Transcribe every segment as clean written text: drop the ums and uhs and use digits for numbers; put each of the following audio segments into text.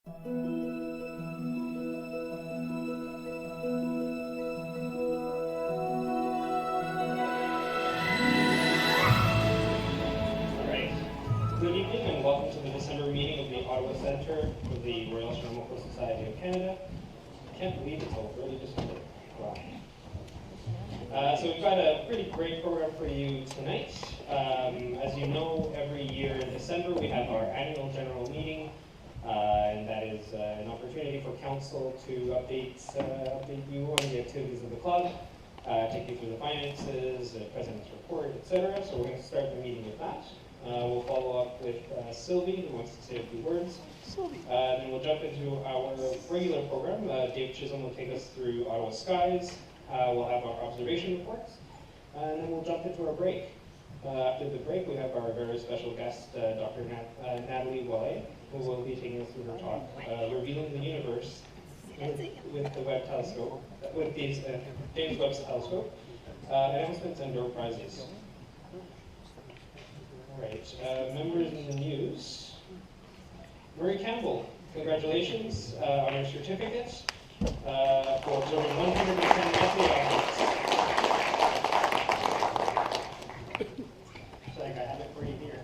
Good evening and welcome to the December meeting of the Ottawa Centre for the Royal Astronomical Society of Canada. I can't believe it's already December. Wow. So we've got a pretty great program for you tonight. As you know, every year in December we have our annual general meeting, and that is an opportunity for council to update you on the activities of the club, take you through the finances, the president's report, etc. So we're going to start the meeting with that. We'll follow up with Sylvie, who wants to say a few words. Sylvie. Then we'll jump into our regular program. Dave Chisholm will take us through Ottawa skies. We'll have our observation reports. And then we'll jump into our break. After the break, we have our very special guest, Dr. Nathalie Ouellette, who will be taking us through her talk, Revealing the Universe with the Webb telescope, with the James Webb telescope, announcements and door prizes. All right, members in the news. Murray Campbell, congratulations on your certificate for observing 110 monthly objects. Looks like I have it for you here.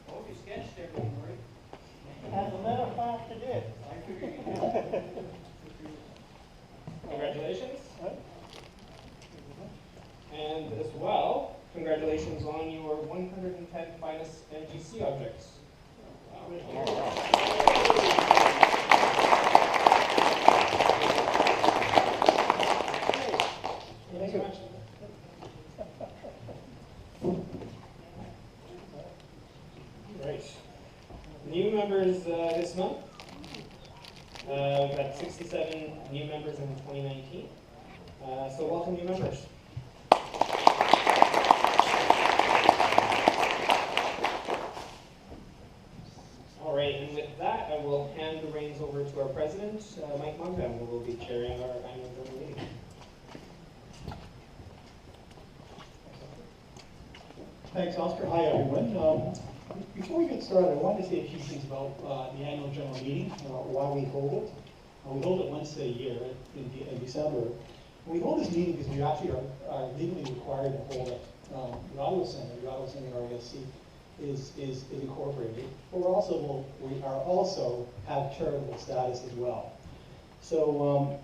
Oh, you sketched everything, Murray. As a matter of fact, I did. I figured you did. Congratulations. And as well, congratulations on your 110 finest NGC objects. Thanks so much. Right. New members this month. We've got 67 new members in 2019. So welcome new members. All right, and with that, I will hand the reins over to our president, Mike Mongram, who will be chairing our annual general meeting. Thanks, Oscar. Hi, everyone. Before we get started, I wanted to say a few things about the annual general meeting, why we hold it. We hold it once a year in December. We hold this meeting because we actually are legally required to hold it. The Ottawa Centre, RASC, is incorporated. But we are also have charitable status as well. So,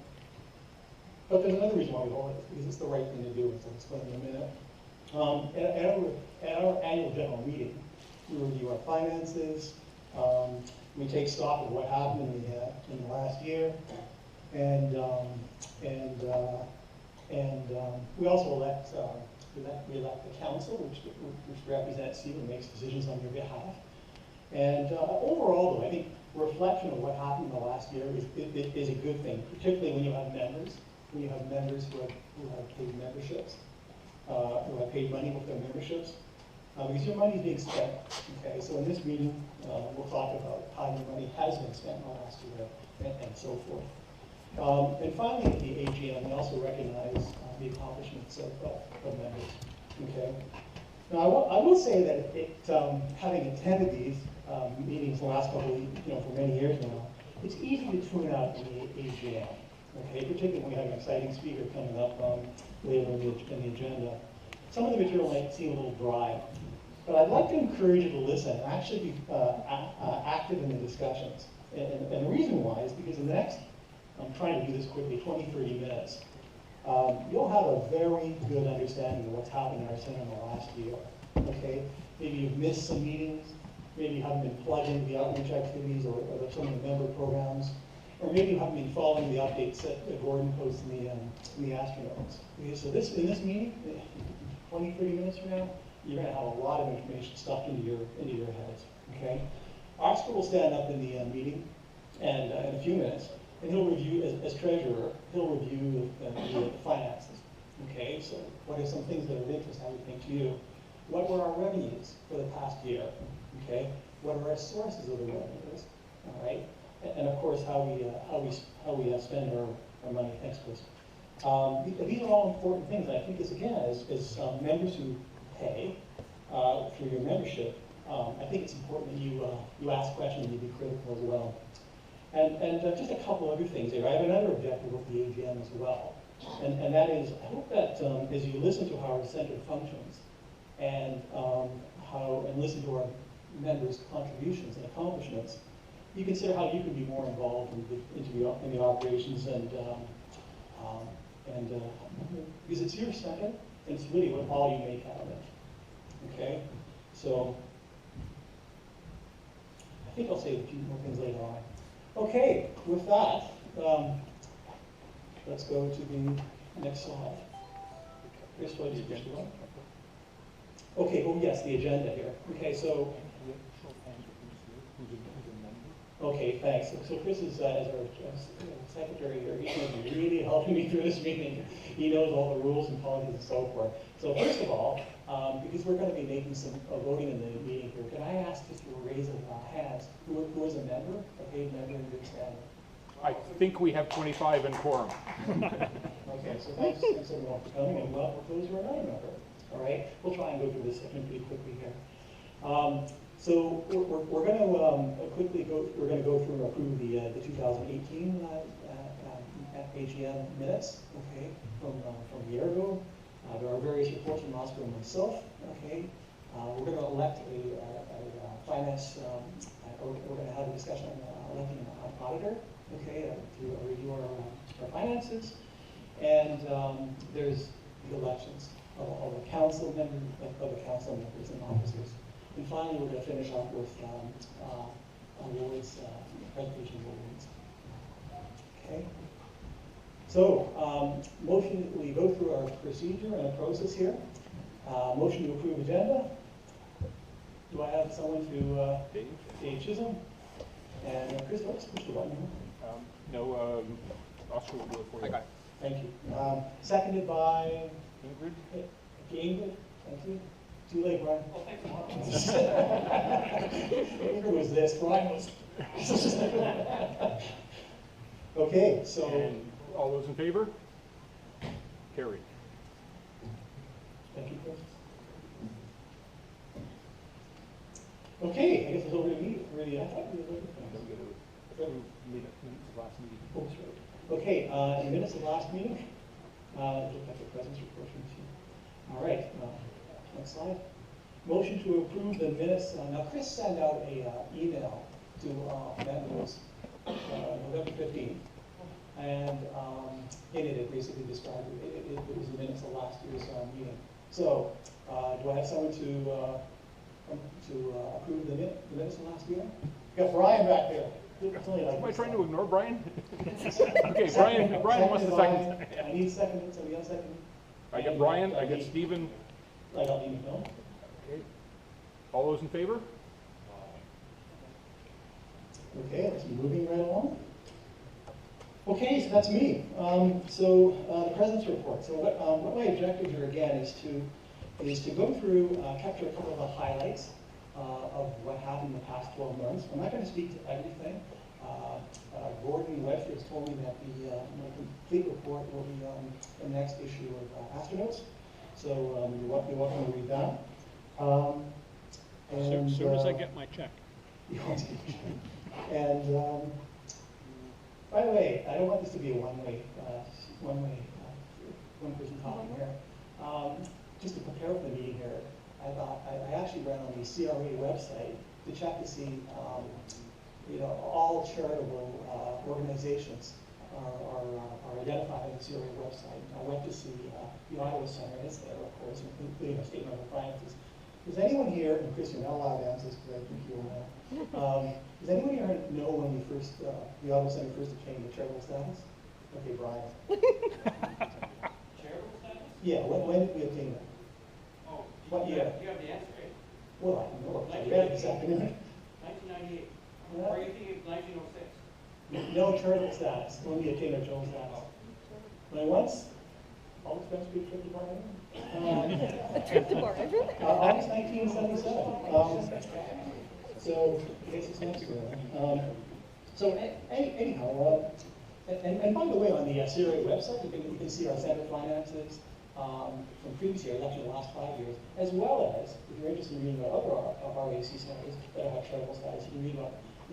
but there's another reason why we hold it, because it's the right thing to do, which I'll explain in a minute. At our annual general meeting, we review our finances. We take stock of what happened in the last year, and we also elect the council, which represents you and makes decisions on your behalf. And overall, though, I think reflection of what happened in the last year is a good thing, particularly when you have members who have paid memberships, who have paid money with their memberships. Because your money is being spent. Okay, so in this meeting, we'll talk about how your money has been spent in the last year and so forth. And finally, at the AGM, we also recognize the accomplishments of members. Okay. Now, I will say that having attended these meetings the last couple of, for many years now, it's easy to tune out in the AGM. Okay, particularly when we have an exciting speaker coming up later in the agenda. Some of the material might seem a little dry, but I'd like to encourage you to listen and actually be active in the discussions. And the reason why is because in the next, I'm trying to do this quickly, 20, 30 minutes, you'll have a very good understanding of what's happened in our center in the last year. Okay? Maybe you've missed some meetings, maybe you haven't been plugged into the outreach activities or some of the member programs, or maybe you haven't been following the updates that Gordon posts in the astronauts. Okay, so in this meeting, 20, 30 minutes from now, you're going to have a lot of information stuffed into your heads. Okay? Oscar will stand up in the meeting and in a few minutes, and he'll review, as treasurer, he'll review the finances. Okay, so what are some things that are of interest, I would think, to you? What were our revenues for the past year? Okay, what are our sources of the revenues? All right, and of course, how we spend our money. Thanks, Chris. These are all important things. I think this, again, is members who pay through your membership I think it's important that you ask questions and you be critical as well. And just a couple other things here. I have another objective with the AGM as well. And that is, I hope that as you listen to how our center functions and listen to our members' contributions and accomplishments, you consider how you can be more involved in the operations because it's your center, and it's really what all you make out of it. Okay, so I think I'll say a few more things later on. Okay, with that, let's go to the next slide. Chris, what is the agenda? Okay, oh yes, the agenda here. Okay, so. Okay, thanks. So Chris is, as our secretary here, he's going to be really helping me through this meeting. He knows all the rules and policies and so forth. So first of all, because we're going to be making some voting in the meeting here, can I ask just for a raise of hands, who is a member, a paid member in good standing? I think we have 25 in quorum. Okay, so thanks everyone for coming, and welcome those who are not a member. All right, we'll try and go through this segment pretty quickly here. So we're going to quickly go. We're going to go through and approve the 2018 AGM minutes. Okay, from a year ago. There are various reports from Oscar and myself. Okay, we're going to elect a finance. We're going to have a discussion on electing an auditor. Okay, to review our finances, and there's the elections of the council members, and officers. And finally, we're going to finish off with awards, presentation of awards. Okay. So, we go through our procedure and a process here. Motion to approve agenda. Do I have someone to Dave Chisholm? And Chris, let's push the button here. No, Oscar will do it for you. I got it. Thank you. Seconded by Ingrid? Ingrid. Thank you. Too late, Brian. Well, thanks a lot. Ingrid was this, Brian was. Okay, so. And all those in favor? Carried. Thank you, Chris. Okay, I guess it's over to me. Really, I thought we were looking for Don't get a minutes of last meeting. Oh, that's right. Okay, in the minutes of last meeting, look at the presence report from you. All right, next slide. Motion to approve the minutes. Now, Chris sent out a email to members November 15th, and in it basically described it was the minutes of last year's meeting. So, do I have someone to approve the minutes of last year? You got Brian back there. Am I trying to ignore Brian? Okay, Brian wants the second. I need second. Somebody else second. I got Brian. I got Stephen. I got Stephen. No. Okay. All those in favor? Okay, let's be moving right along. Okay, so that's me. The president's report. So what my objective here again is to go through, capture a couple of the highlights of what happened in the past 12 months. I'm not going to speak to everything. Gordon Webster has told me that my complete report will be in the next issue of Astronauts. So you're welcome to read that. As soon as I get my check. And by the way, I don't want this to be a one person talking here. Just to prepare for the meeting here, I actually ran on the CRA website to check to see, all charitable organizations are identified on the CRA website. I went to see the Ottawa Center is there, of course, including a statement of finances. Does anyone here, and Chris, you're not allowed to answer this because I think you'll know. Does anyone here know when the Ottawa Center first obtained the charitable status? Okay, Brian. Charitable status? Yeah, when did we obtain that? Oh, What year? You have the answer, right? Well, I can know. I read it this afternoon. 1998. Yeah. Or are you thinking of 1906? No charitable status, when we obtained our charitable status. Only once? All expense paid trip to Barbados? Trip to Barbados? August 1977. So, I guess it's next year. Anyhow, and by the way, on the CRA website, you can see our center finances, from previous years, actually the last 5 years, as well as, if you're interested in reading about other RAC centers that have charitable status, you can read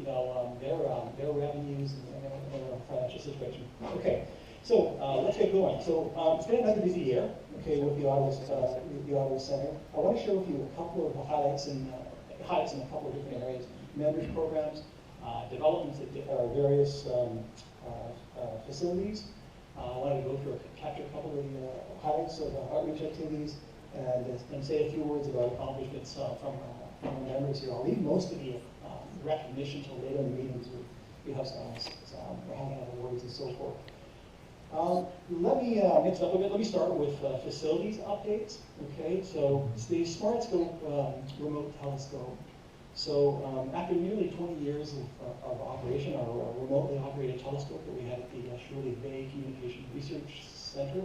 about their revenues and their financial situation. Okay, so let's get going. So it's been another busy year, okay, with the Ottawa Center. I want to share with you a couple of highlights in a couple of different areas: members programs, developments at various facilities. I wanted to go through capture a couple of the highlights of outreach activities and say a few words about accomplishments from our members here. I'll leave most of the recognition till later in the meetings. We have we're handing out awards and so forth. Let me mix it up a bit. Let me start with facilities updates. Okay, so it's the SmartScope remote telescope. So after nearly 20 years of operation, our remotely operated telescope that we had at the Shirley Bay Communication Research Center,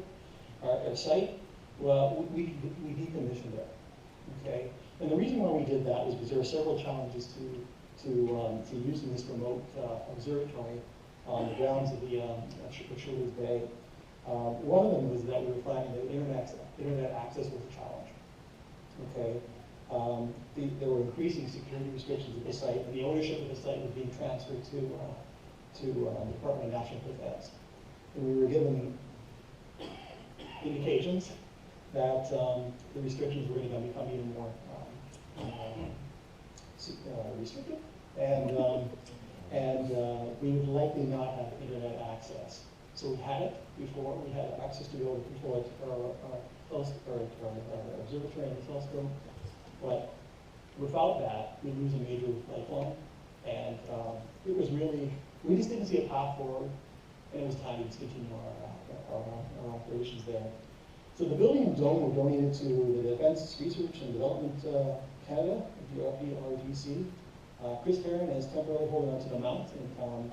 our site, well, we decommissioned it. Okay, and the reason why we did that was because there were several challenges to using this remote observatory on the grounds of the Shirley Bay. One of them was that we were finding that internet access was a challenge. Okay. There were increasing security restrictions at the site, and the ownership of the site was being transferred to the Department of National Defense. And we were given indications that the restrictions were going to become even more restricted, and we would likely not have internet access. So we had it before. We had access to be able to control our observatory and the telescope. But without that, we lose a major lifeline. And it was really, we just didn't see a path forward, and it was time to discontinue our operations there. So the building and dome were donated to the Defense Research and Development Canada, DRPRDC. Chris Heron is temporarily holding onto the mount and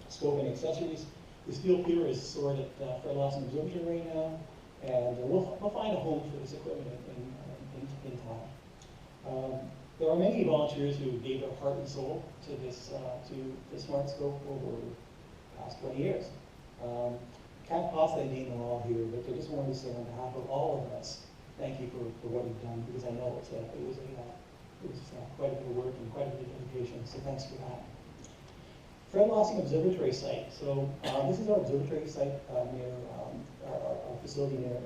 scope and accessories. The steel pier is stored at Fred Lawson Observatory right now, and we'll find a home for this equipment in time. There are many volunteers who gave their heart and soul to this to SmartScope over the past 20 years. Can't possibly name them all here, but I just wanted to say on behalf of all of us, thank you for what you've done, because I know it was quite a bit of work and quite a bit of dedication, so thanks for that. Fred Lawson Observatory site. So this is our observatory site near our facility near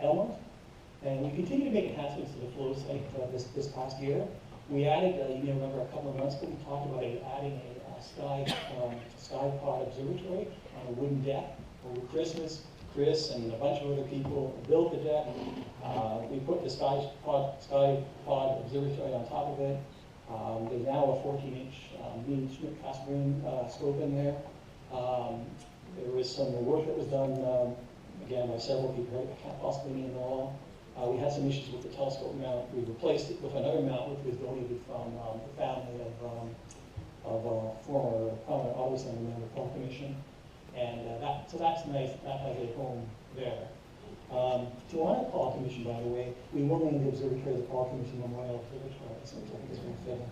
Elmont. And we continue to make enhancements to the flow site this past year. We added, you may remember a couple of months ago, we talked about adding a Skypod Observatory on a wooden deck. Over Christmas, Chris and a bunch of other people built the deck. We put the Skypod Observatory on top of it. There's now a 14-inch mean Schmidt-Cassegrain scope in there. There was some work that was done, again, by several people. I can't possibly name them all. We had some issues with the telescope mount. We replaced it with another mount which was donated from the family of a former prominent Ottawa Center member, Paul Commission. And so that's nice. That has a home there. To honor Paul Commission, by the way, we won the observatory of the Paul Commission Memorial Observatory, so which I think is very fitting.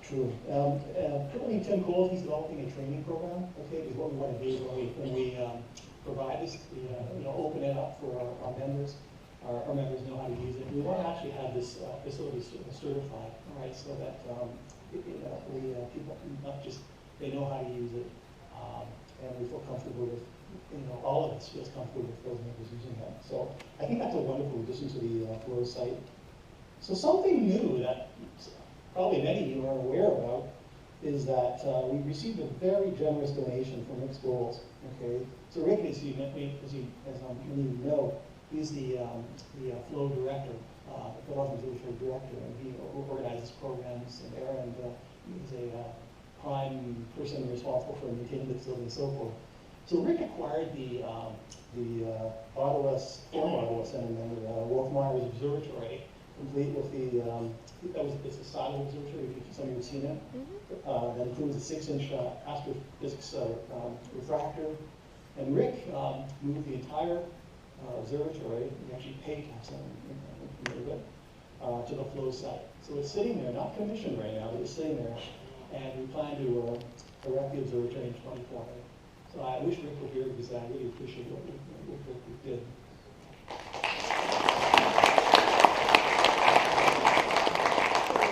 True. Currently, Tim Cole, he's developing a training program. Okay, because what we want to do is when we provide this, open it up for our members. Our members know how to use it. We want to actually have this facility certified, all right, so that people not just they know how to use it, and we feel comfortable with, all of us feels comfortable with those members using it. So I think that's a wonderful addition to the flow site. So something new that probably many of you are aware about is that we received a very generous donation from Rick Scholes. Okay, so Rick, as many of you know, he's the flow director, the Federal Observatory director, and he organizes programs in there, and he's a prime person responsible for maintaining the facility and so forth. So Rick acquired the former Ottawa Center member, Wolf Myers Observatory, complete with it's a solid observatory, if some of you have seen it. Mm-hmm. That includes a 6-inch astrophysics refractor. And Rick moved the entire observatory, we actually paid to have someone move it, to the flow site. So it's sitting there, not commissioned right now, but it's sitting there. And we plan to erect the observatory in 2020. So I wish Rick were here because I really appreciate what we did.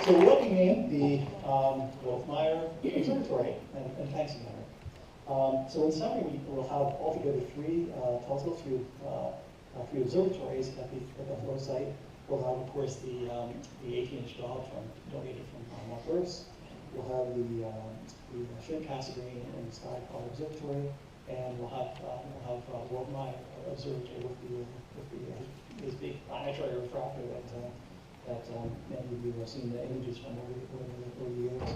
So we're looking in the Wolf-Meyer Observatory, and thanks again, Rick. So in summary, we will have altogether 3 telescopes, 3 observatories at the flow site. We'll have, of course, the 18-inch dog donated from Mark Ursa. We'll have the shrimp cassegrain and the Skypod Observatory, and we'll have Wolf-Meyer Observatory with his big planetary refractor that many of you have seen the images from over the years.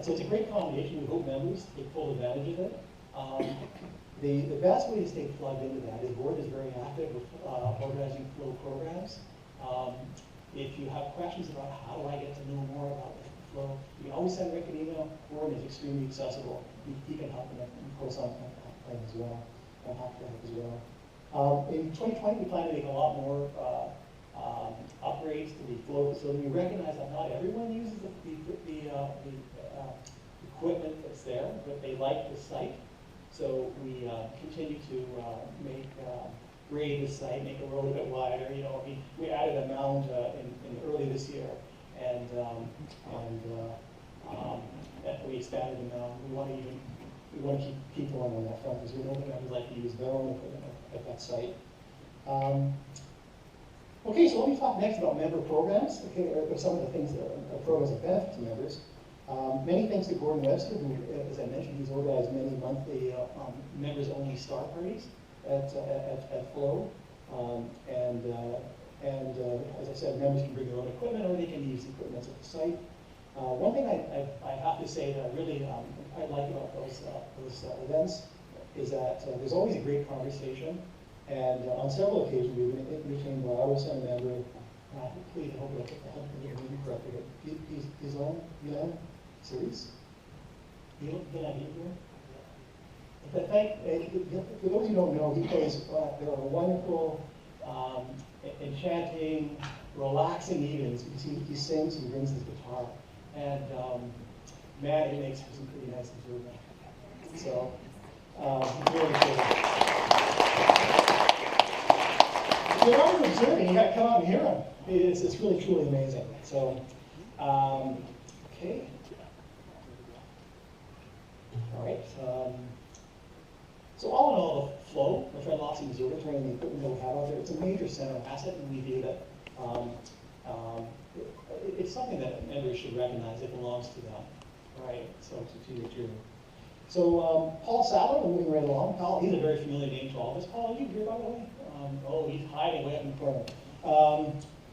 So it's a great combination. We hope members take full advantage of it. The best way to stay plugged into that is Board is very active with organizing flow programs. If you have questions about how do I get to know more about the flow, you can always send Rick an email. Board is extremely accessible. He can help, and of course I'm as well. I'm happy to help as well. In 2020, we plan to make a lot more upgrades to the flow facility. We recognize that not everyone uses the equipment that's there, but they like the site. So we continue to grade the site, make it a little bit wider. You know, we added a mound in early this year, and we expanded the mound. We want to keep people on that front because we know that members like to use their own equipment at that site. Okay, so let me talk next about member programs. Okay, or some of the things that programs that benefit to members. Many thanks to Gordon Webster, who, as I mentioned, he's organized many monthly members-only star parties at Flow. As I said, members can bring their own equipment, or they can use the equipment that's at the site. One thing I have to say that I really quite like about those events is that there's always a great conversation. And on several occasions, we've been entertained by Ursa member. Please, I hope I get the name correctly. His own, series. He'll here. But for those who don't know, he plays. There are wonderful, enchanting, relaxing evenings. He sings. He brings his guitar, and man, it makes for some pretty nice observing. So, really cool. If you're always observing, you got to come out and hear him. It's really, truly amazing. So, okay. All right. So all in all, the flow, the Fred Lossy Observatory and the equipment that we have out there, it's a major center asset, and we view that it's something that members should recognize. It belongs to them, right? So to your tune. So Paul Sadler, moving right along. Paul, he's a very familiar name to all of us. Paul, are you here, by the way? Oh, he's hiding way up in the corner.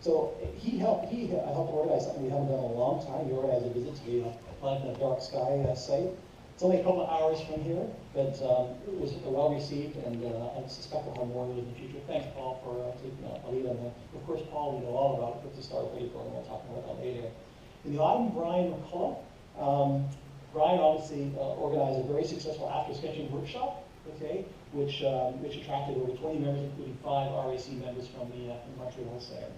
So he helped organize something we haven't done in a long time. He organized a visit to the Planet in the Dark Sky site. It's only a couple of hours from here, but it was well received, and I suspect we'll have more of those in the future. Thanks, Paul, for taking a lead on that. Of course, Paul, we know all about the Star Party program. We'll talk about that later. In the autumn, Brian McCullough. Brian obviously organized a very successful after-sketching workshop, okay, which attracted over 20 members, including 5 RAC members from Montreal Center.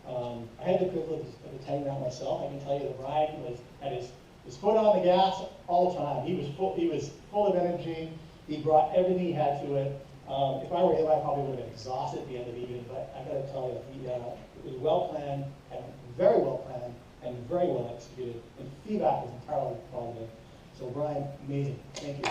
I had the privilege of attending that myself. I can tell you that Brian had his foot on the gas all the time. He was full of energy. He brought everything he had to it. If I were him, I probably would have been exhausted at the end of the evening, but I got to tell you, it was well planned, and very well planned, and very well executed, and feedback was entirely positive. So Brian, amazing. Thank you.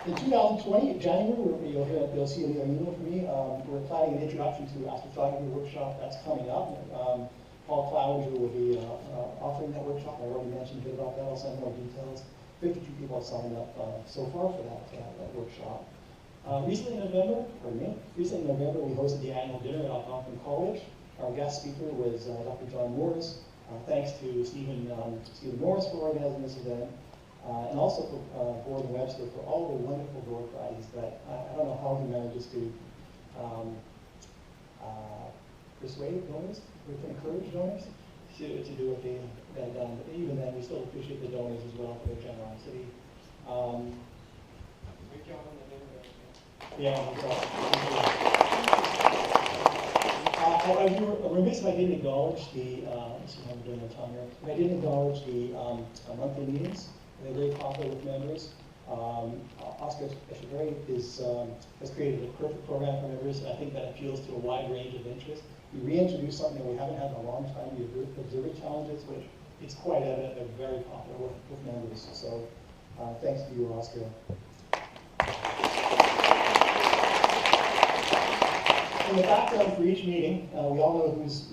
In 2020, January, you'll see an email from me. We're planning an introduction to astrophotography workshop. That's coming up. Paul Cloninger will be offering that workshop. I already mentioned a bit about that. I'll send more details. 52 people have signed up so far for that workshop. Recently in November, we hosted the annual dinner at Algonquin College. Our guest speaker was Dr. John Morris. Thanks to Stephen Morris for organizing this event, and also for Gordon Webster for all the wonderful door prizes that I don't know how he manages to persuade donors, encourage donors to do what they've done. But even then, we still appreciate the donors as well for their generosity. Great job on the dinner. Yeah. I'd be remiss if I didn't acknowledge the, let's see how I'm doing on time here. If I didn't acknowledge the monthly meetings. They're very popular with members. Oscar Echeverri has created a perfect program for members. I think that appeals to a wide range of interests. We reintroduced something that we haven't had in a long time, the observer challenges, which it's quite evident they're very popular with members. So thanks to you, Oscar. In the background for each meeting, we all know who's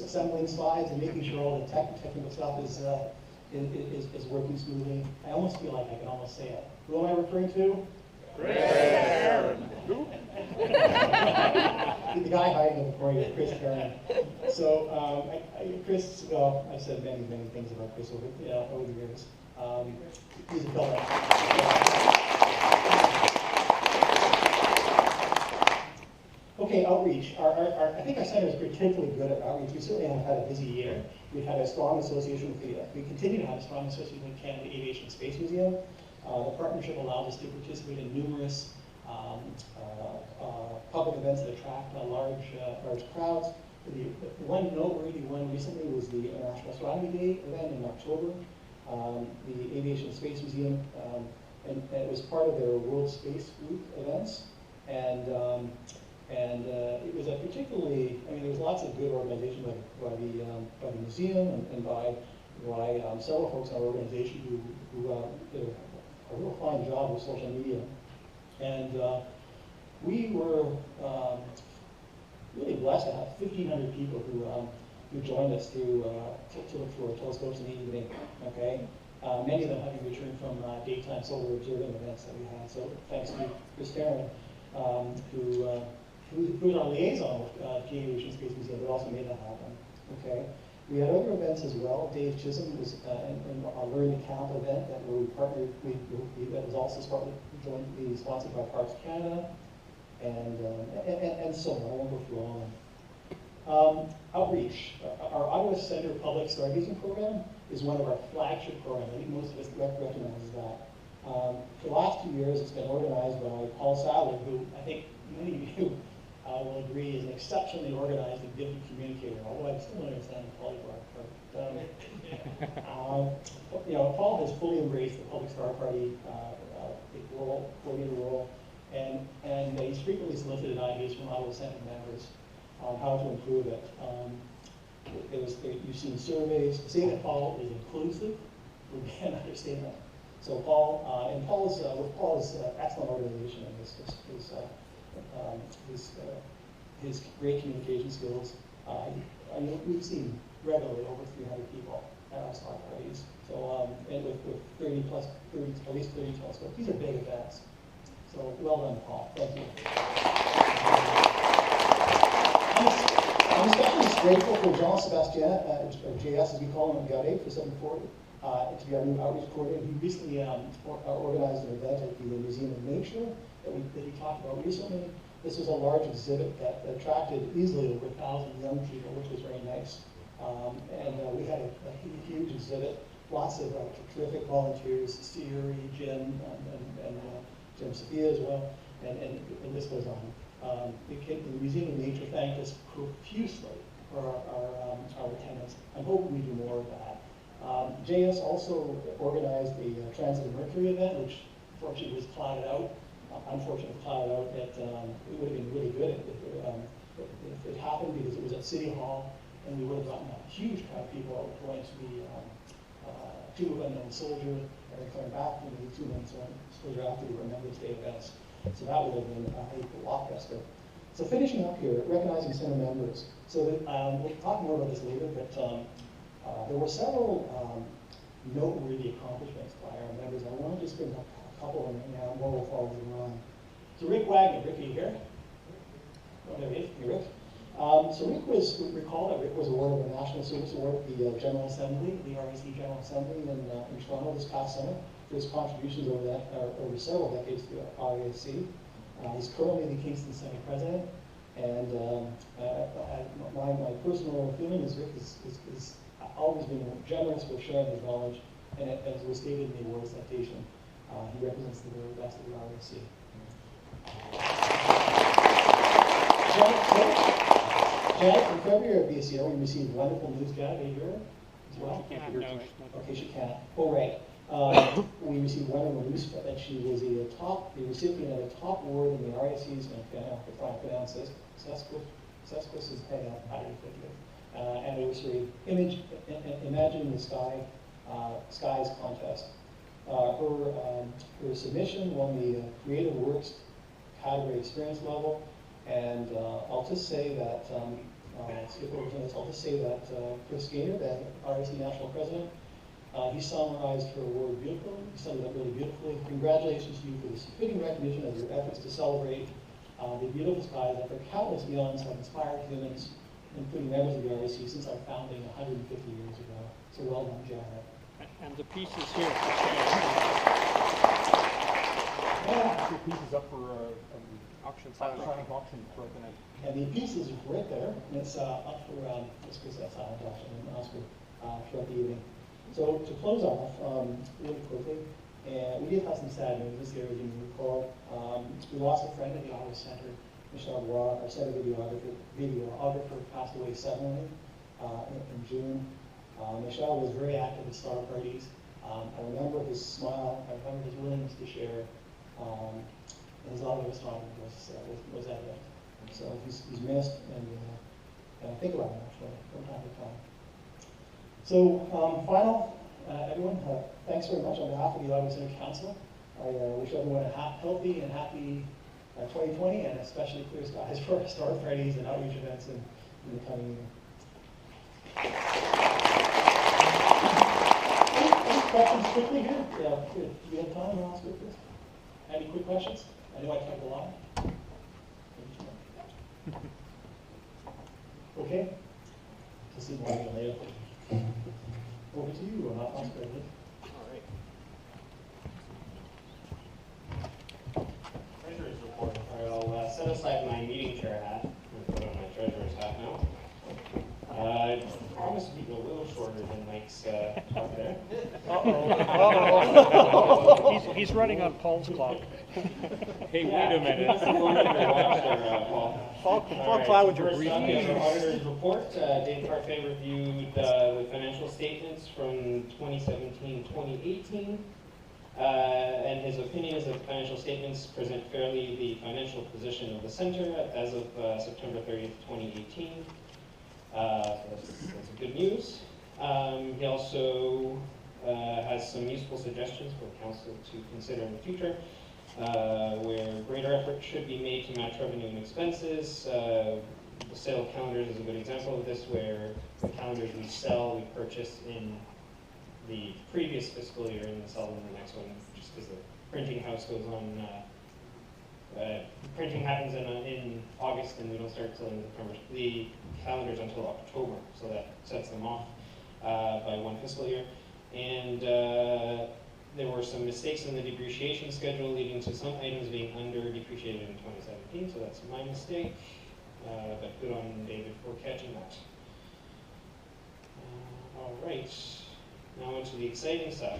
assembling slides and making sure all the technical stuff is working smoothly. I almost feel like I can almost say it. Who am I referring to? Who? The guy hiding in the corner, Chris Karen. So, Chris, well, I've said many things about Chris over the years. He's a fellow. Okay, outreach. I think our center is particularly good at outreach. We certainly have had a busy year. We've had a strong association with we continue to have a strong association with Canada Aviation and Space Museum. The partnership allows us to participate in numerous public events that attract large crowds. The one noteworthy one recently was the International Astronomy Day event in October. The Aviation and Space Museum, and it was part of their World Space Week events. And it was a particularly, I mean, there was lots of good organization by the museum and by several folks in our organization who did a real fine job with social media. And we were really blessed to have 1,500 people who joined us to look through our telescopes in the evening. Okay, many of them having returned from daytime solar observing events that we had. So thanks to Chris Tarrant, who's our liaison with the Aviation Space Museum, but also made that happen. Okay, we had other events as well. Dave Chisholm was in our Learn to Count event that we partnered. That was also jointly sponsored by Parks Canada, and so on. I won't go through all of them. Outreach. Our Ottawa Centre Public Stargazing Program is one of our flagship programs. I think most of us recognize that. For the last 2 years, it's been organized by Paul Sadler, who I think many of you will agree is an exceptionally organized and gifted communicator, although I still don't understand the polygraph part. Paul has fully embraced the Public Star Party coordinator role, and he's frequently solicited ideas from Ottawa Centre members on how to improve it. You've seen surveys. To say that Paul is inclusive would be an understatement. So Paul, and with Paul's excellent organization and his great communication skills, we've seen regularly over 300 people at our star parties. So, and with at least 30 telescopes. These are big events. So well done, Paul. Thank you. I'm especially grateful for Jean-Sébastien, or JS as we call him, Gaudet, for 740. To be our new outreach coordinator. He recently organized an event at the Museum of Nature that we talked about recently. This was a large exhibit that attracted easily over 1,000 young people, which was very nice. We had a huge exhibit, lots of terrific volunteers, Siri, Jim, and Jim Sophia as well, and this goes on. The Museum of Nature thanked us profusely for our attendance. I'm hoping we do more of that. JS also organized a Transit of Mercury event, which unfortunately was clouded out. It would have been really good if it happened, because it was at City Hall, and we would have gotten a huge crowd of people going to the Tomb of Unknown Soldier, and coming back from the 2 months soldier after the Remembrance Day events. So that would have been a blockbuster. So finishing up here, recognizing center members. So we'll talk more about this later, but there were several noteworthy accomplishments by our members. I want to just bring up a couple of them right now. More will follow later on. So Rick Wagner, Rick, are you here? Oh, there he is. Hey, Rick. So Rick was awarded a National Service Award at the General Assembly, the RASC General Assembly in Toronto this past summer for his contributions over several decades to RASC. He's currently the Kingston Center president, and my personal feeling is Rick is always been generous with sharing his knowledge, and as was stated in the award citation, he represents the very best of the RASC. Janet, in February of this year, we received wonderful news. Janet, are you here as well? Can't be here tonight. Okay, she can't. Oh, right. We received wonderful news that she was the recipient of a top award in the RASC's, and I can try and pronounce this, Sesquus is paying out 150th anniversary Imagine the Skies contest. Her submission won the Creative Works category experience level, and I'll just say that skip over to this. I'll just say that Chris Gaynor, the RAC National President, he summarized her award beautifully. He summed it up really beautifully. Congratulations to you for this fitting recognition of your efforts to celebrate the beautiful skies that for countless eons have inspired humans, including members of the RAC, since our founding 150 years ago. So well done, Janet. And the piece is here. The piece is up for auction, silent auction for the night. And the pieces are right there, and it's up for that silent auction and also throughout the evening. So to close off, really quickly, and we did have some sad news this year, as you may recall. We lost a friend at the Ottawa Centre, Michelle Roy, our center videographer, passed away suddenly in June. Michelle was very active at star parties. I remember his smile. I remember his willingness to share. And his love of astronomy was evident. So he's missed, and I think about him actually from time to time. So everyone, thanks very much on behalf of the Ottawa Center Council. I wish everyone a healthy and happy 2020, and especially clear skies for our star parties and outreach events in the coming year. Any questions quickly here? Yeah, do we have time to ask quickly? Any quick questions? I know I talked a lot. Okay. We'll see more later. Over to you, Oscar. All right. Treasurer's report. All right, I'll set aside my meeting chair hat and put on my treasurer's hat now. I promise to be a little shorter than Mike's talk there. He's running on Paul's clock. Hey, wait a minute. Paul Clouds are First up is briefing. our auditor's report. Dave Parfait reviewed the financial statements from 2017-2018. And his opinion is that the financial statements present fairly the financial position of the center as of September 30th, 2018. That's good news. He also has some useful suggestions for council to consider in the future, where greater effort should be made to match revenue and expenses. The sale of calendars is a good example of this, where the calendars we sell, we purchase in the previous fiscal year and then sell them in the next one, just because the printing house goes on. Printing happens in August, and we don't start selling the calendars until October, so that sets them off by one fiscal year. And there were some mistakes in the depreciation schedule, leading to some items being under depreciated in 2017, so that's my mistake. But good on David for catching that. All right, now on to the exciting stuff.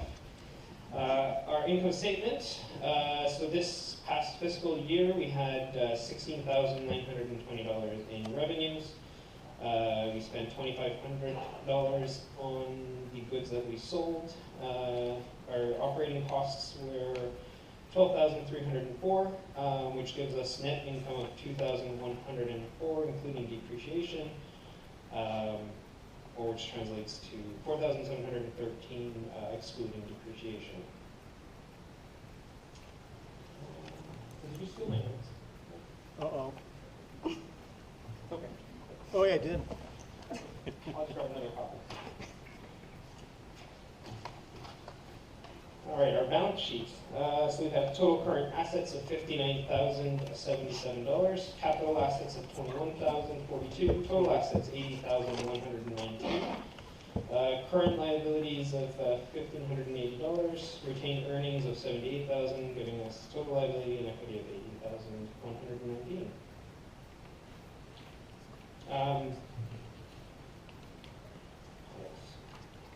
Our income statement. So this past fiscal year, we had $16,920 in revenues. We spent $2,500 on the goods that we sold. Our operating costs were $12,304, which gives us net income of $2,104, including depreciation, or which translates to $4,713, excluding depreciation. Did you steal my notes? Uh-oh. Okay. Oh, yeah, I did. I'll just grab another copy. All right, our balance sheet. So we have total current assets of $59,077, capital assets of $21,042, total assets $80,119, current liabilities of $1,580, retained earnings of $78,000, giving us total liability and equity of $80,119.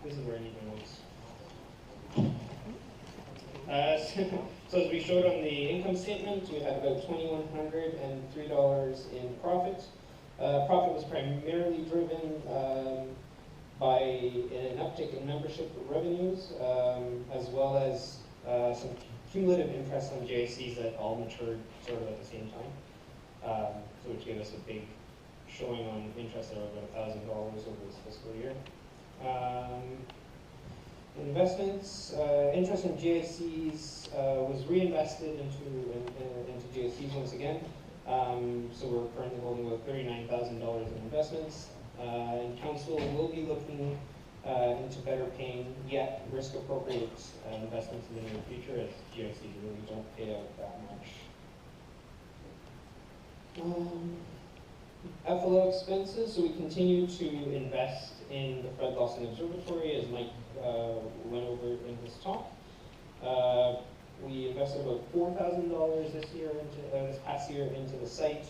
This is where I need my notes. So as we showed on the income statement, we had about $2,103 in profit. Profit was primarily driven by an uptick in membership revenues, as well as some cumulative interest on GICs that all matured sort of at the same time, so which gave us a big showing on interest there of about $1,000 over this fiscal year. Investments, interest in GICs was reinvested into GICs once again. So we're currently holding about $39,000 in investments. And council will be looking into better paying, yet risk-appropriate investments in the near future, as GICs really don't pay out that much. FLO expenses, so we continue to invest in the Fred Lawson Observatory, as Mike went over in his talk. We invested about $4,000 this past year into the site.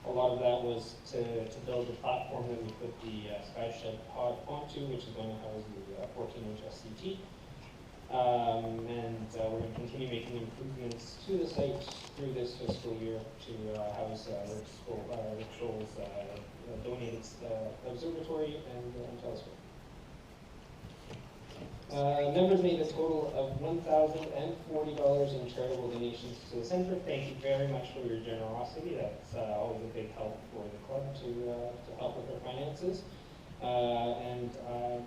A lot of that was to build the platform that we put the Skypod pod onto, which is going to house the 14-inch SCT. And we're going to continue making improvements to the site through this fiscal year to house Rick Scholl's donated observatory and telescope. Members made a total of $1,040 in charitable donations to the center. Thank you very much for your generosity. That's always a big help for the club to help with their finances. And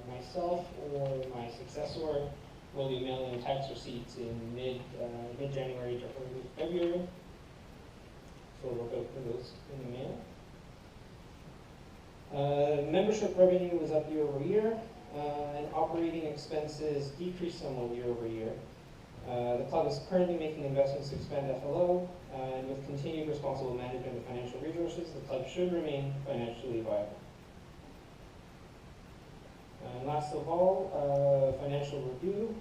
myself or my successor will be mailing tax receipts in mid-January to early February. So look out for those in the mail. Membership revenue was up year over year. And operating expenses decreased somewhat year over year. The club is currently making investments to expand FLO, and with continued responsible management of financial resources, the club should remain financially viable. And last of all, financial review.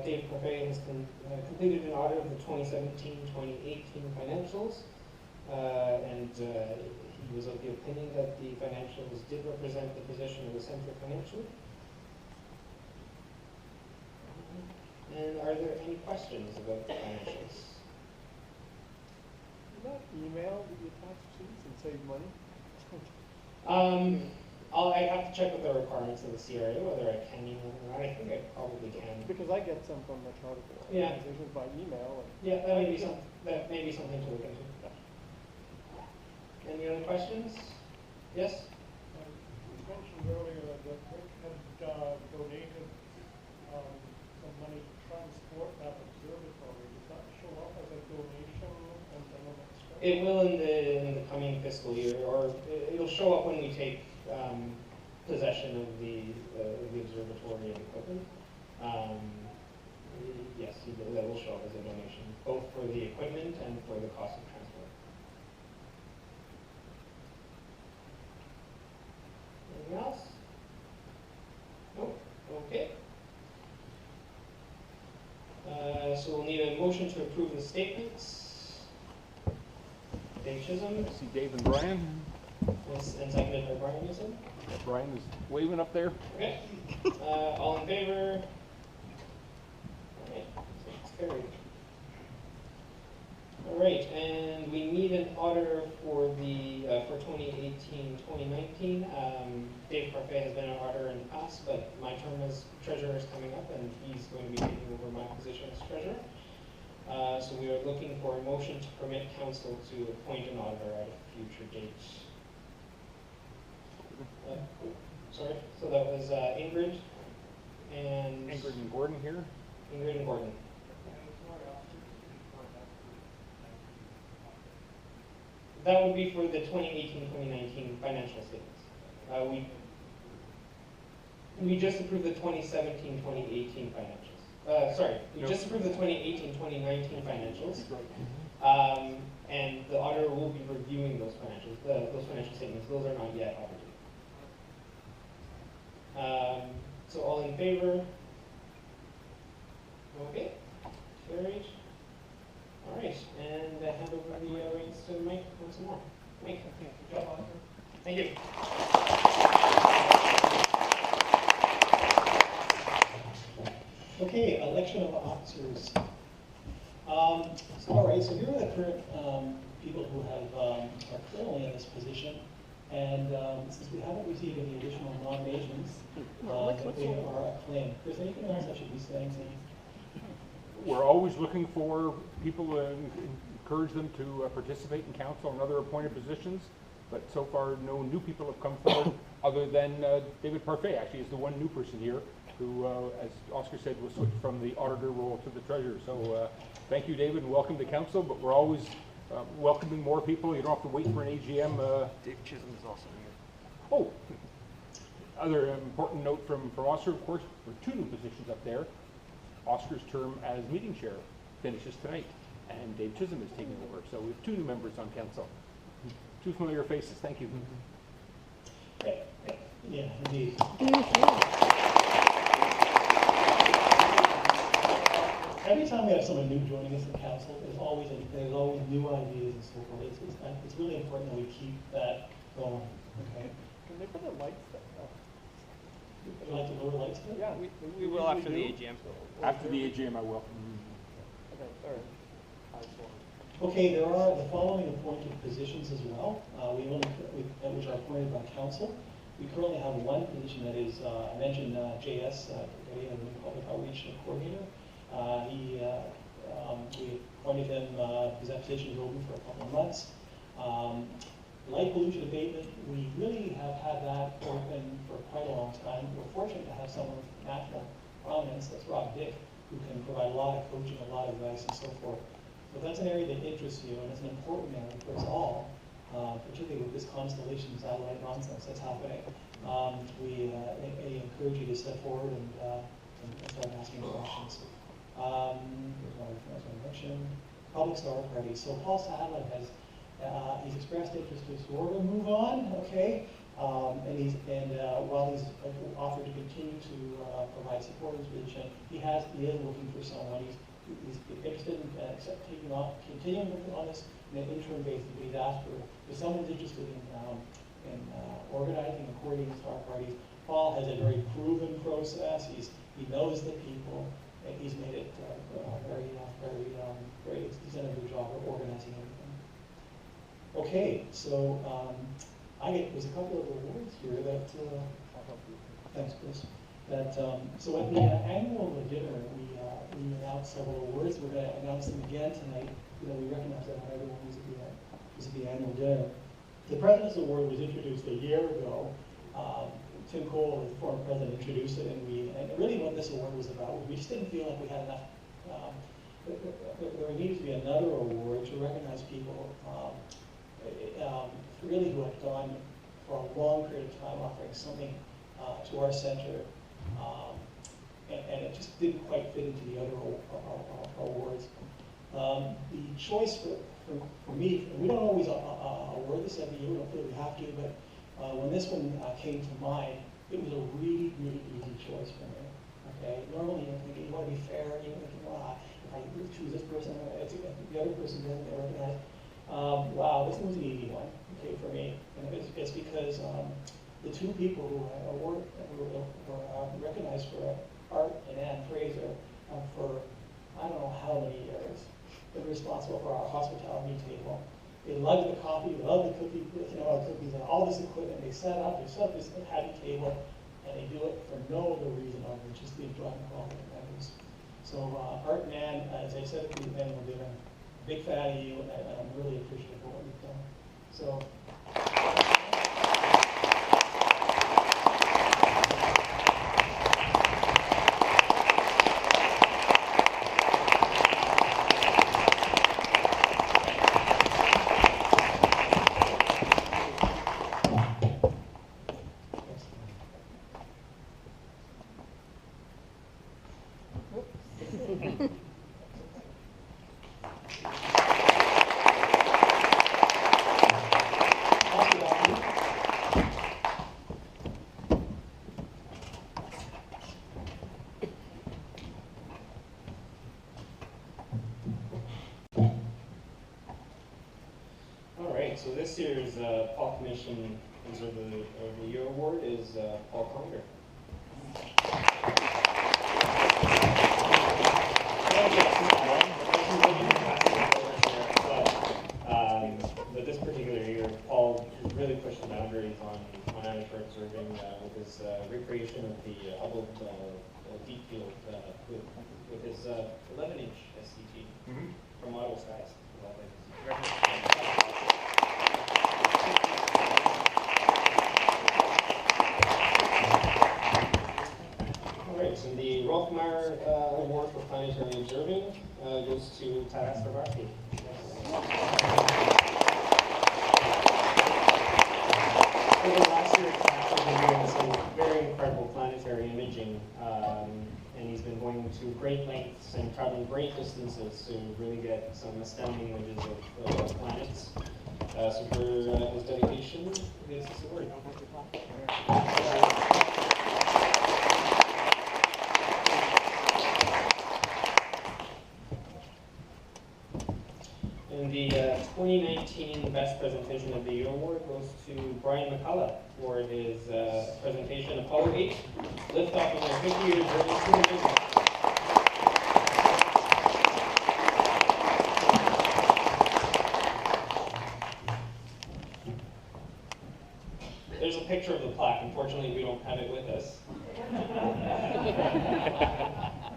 Dave Parfait has completed an audit of the 2017-2018 financials, and he was of the opinion that the financials did represent the position of the center financially. And are there any questions about the financials? Is that email that you attach sheets and save money? I have to check with the requirements of the CRA whether I can email or not. I think I probably can. Because I get some from the charter Yeah. organizations by email. Yeah, that may be something to look into. Any other questions? Yes? You mentioned earlier that Rick had donated some money to transport that observatory. Does that show up as a donation and then an expense? It will in the coming fiscal year, or it'll show up when we take possession of the observatory and equipment. Yes, that will show up as a donation, both for the equipment and for the cost of transport. Anything else? Nope. Okay. So we'll need a motion to approve the statements. Dave Chisholm. I see Dave and Brian. Yes, and seconded by Brian, you said? Brian is waving up there. Okay. All in favor? All right, so it's carried. All right, and we need an auditor for the for 2018-2019. Dave Parfait has been an auditor in the past, but my term as treasurer is coming up, and he's going to be taking over my position as treasurer. So we are looking for a motion to permit council to appoint an auditor at a future date. Sorry, so that was Ingrid and Gordon here. Ingrid and Gordon. That would be for the 2018-2019 financial statements. We just approved the 2017-2018 financials. Sorry, we just approved the 2018-2019 financials. And the auditor will be reviewing those financials, those financial statements. Those are not yet audited. So all in favor? Okay, carried. All right, and I hand over the reins to Mike once more. Mike, good job. Thank you. Okay, election of officers. All right, so here are the current people who have are currently in this position. And since we haven't received any additional nominations, they are acclaimed. Chris, anything else I should be saying to you? We're always looking for people to encourage them to participate in council and other appointed positions, but so far no new people have come forward other than David Parfait actually is the one new person here who, as Oscar said, will switch from the auditor role to the treasurer. So thank you, David, and welcome to council, but we're always welcoming more people. You don't have to wait for an AGM. Dave Chisholm is also here. Oh, other important note from Oscar, of course, there are 2 new positions up there. Oscar's term as meeting chair finishes tonight, and Dave Chisholm is taking over. So we have 2 new members on council. 2 familiar faces. Thank you. Yeah, indeed. Every time we have someone new joining us in council, there's always new ideas and so forth. It's really important that we keep that going. Okay. Can they put the lights there? Would you like to lower lights there? Yeah, We will after the AGM. After the AGM, I will. Okay, all right. Okay, there are the following appointed positions as well, which are appointed by council. We currently have 1 position that is, I mentioned JS, Public Outreach Coordinator. We appointed him, his application is open for a couple of months. Light pollution abatement, we really have had that open for quite a long time. We're fortunate to have someone with national prominence, that's Rob Dick, who can provide a lot of coaching, a lot of advice, and so forth. So that's an area that interests you, and it's an important area for us all, particularly with this constellation satellite nonsense that's happening. We encourage you to step forward and start asking questions. There's one thing I was going to mention. Public star party. So Paul Sadler has he's expressed interest to sort of move on, okay? While he's offered to continue to provide support in his position, he is looking for someone. He's interested in continuing on this in an interim basis. But he's asked if someone's interested in organizing and coordinating star parties. Paul has a very proven process. He knows the people. And he's made it very. He's done a good job of organizing everything. Okay, so there's a couple of awards here that. Thanks, Chris. So at the annual dinner, we announced several awards. We're going to announce them again tonight. We recognize that not everyone was at the annual dinner. The President's Award was introduced a year ago. Tim Cole, the former president, introduced it, and really what this award was about was we just didn't feel like we had enough. There needed to be another award to recognize people really who had gone for a long period of time offering something to our center, and it just didn't quite fit into the other awards. The choice for me, we don't always award this every year, we don't feel we have to, but when this one came to mind, it was a really, really easy choice for me. Okay, normally you're thinking you want to be fair, you're thinking, if I choose this person, the other person doesn't get recognized. Wow, this one was an easy one, okay, for me, and it's because the 2 people who were recognized for Art and Ann Fraser for I don't know how many years. Been responsible for our hospitality table. They loved the coffee, they loved the cookies and all this equipment. They set up this happy table, and they do it for no other reason other than just the enjoyment of all the members. So Art and Ann, as I said at the annual dinner, big fan of you, and I'm really appreciative of what you've done. So. So this year's Paul Commission Observer of the Year Award is Paul Conger. But this particular year really pushed the boundaries on amateur observing with his recreation of the Hubble deep field with his 11-inch SCT from model skies. All right, so the Rothmeier Award for Planetary Observing goes to Taras Ravarski. Over the last year, he's been doing some very incredible planetary imaging, and he's been going to great lengths and traveling great distances to really get some astounding images of planets. So for his dedication, here's this award. And the 2019 Best Presentation of the Year award goes to Brian McCullough for his presentation Apollo 8, liftoff of their 50-year journey to the business. There's a picture of the plaque. Unfortunately, we don't have it with us.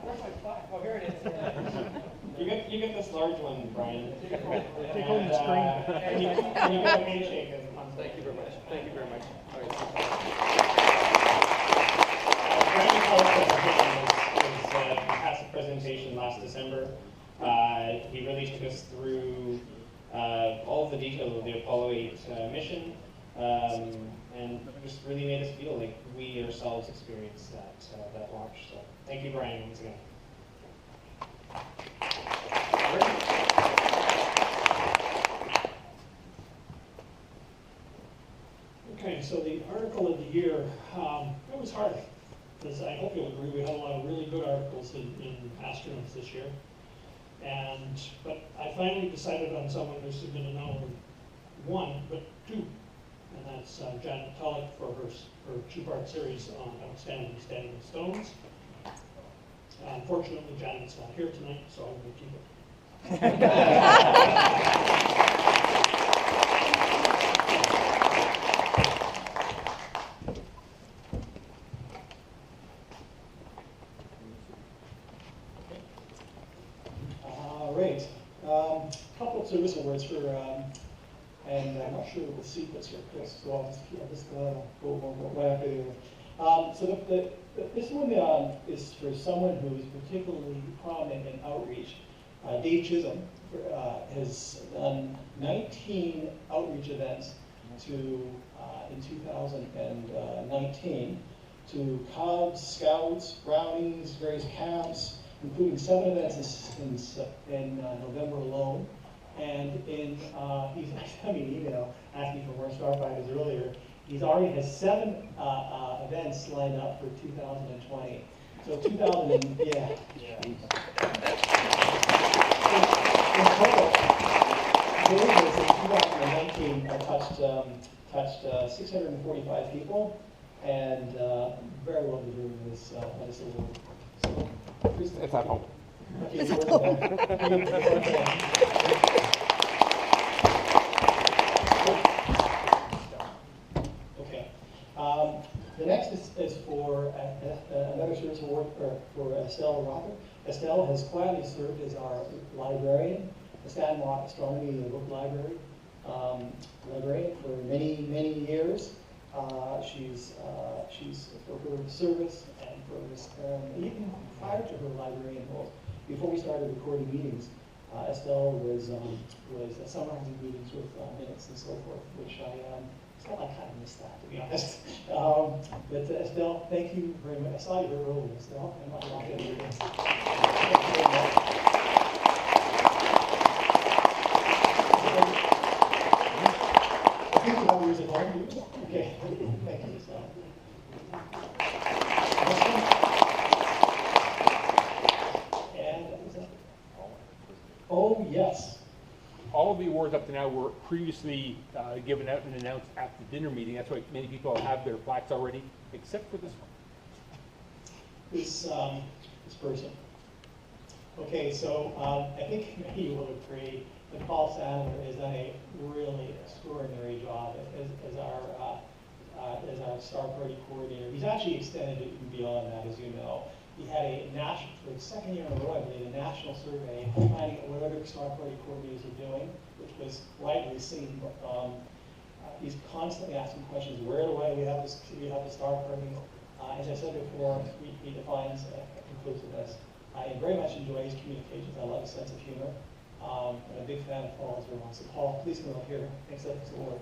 Where's my plaque? Oh, here it is. You get this large one, Brian. Take home the screen. And you get a handshake as a consolation. Thank you very much. Thank you very much. All right. Brian McCullough's fantastic presentation last December. He really took us through all of the details of the Apollo 8 mission, and just really made us feel like we ourselves experienced that launch. So thank you, Brian, once again. Okay, so the article of the year, it was hard, because I hope you'll agree we had a lot of really good articles in astronauts this year. But I finally decided on someone who submitted not only one, but two. And that's Janet Tulloch for her two-part series on outstanding standing stones. Unfortunately, Janet's not here tonight, so I'm going to keep it. All right. A couple of service awards for, and I'm not sure what the sequence here, Chris, so I'll just go right after you. So this one is for someone who is particularly prominent in outreach. Dave Chisholm has done 19 outreach events in 2019 to Cubs, Scouts, Brownies, various camps, including 7 events in November alone. And he's sent me an email asking for more starfighters earlier. He already has 7 events lined up for 2020. So 2000, yeah. In total, Dave in 2019 touched 645 people, and very well deserving this award. So, please. It's at home. Okay, the next is for another service award for Estelle Rother. Estelle has quietly served as our librarian, the Stanmore Astronomy Book Library librarian for many, many years. She's for her service and for even prior to her librarian role, before we started recording meetings, Estelle was summarizing meetings with minutes and so forth, which I kind of missed that, to be honest. But Estelle, thank you very much. I saw you very early, Estelle. I'm not walking in here. Thank you very much. I think you have yours at home, do you? Okay, thank you, Estelle. And oh, yes. All of the awards up to now were previously given out and announced at the dinner meeting. That's why many people have their plaques already, except for this one. This person. Okay, so I think you will agree that Paul Sandler has done a really extraordinary job as our star party coordinator. He's actually extended it even beyond that, as you know. He had a national, for the second year in a row, I believe, a national survey finding out what other star party coordinators are doing, which was widely seen. He's constantly asking questions: where do we have this? We have the star party. As I said before, he defines inclusiveness. I very much enjoy his communications. I love his sense of humor. I'm a big fan of Paul Zerwan. So Paul, please come up here. Thanks for the award.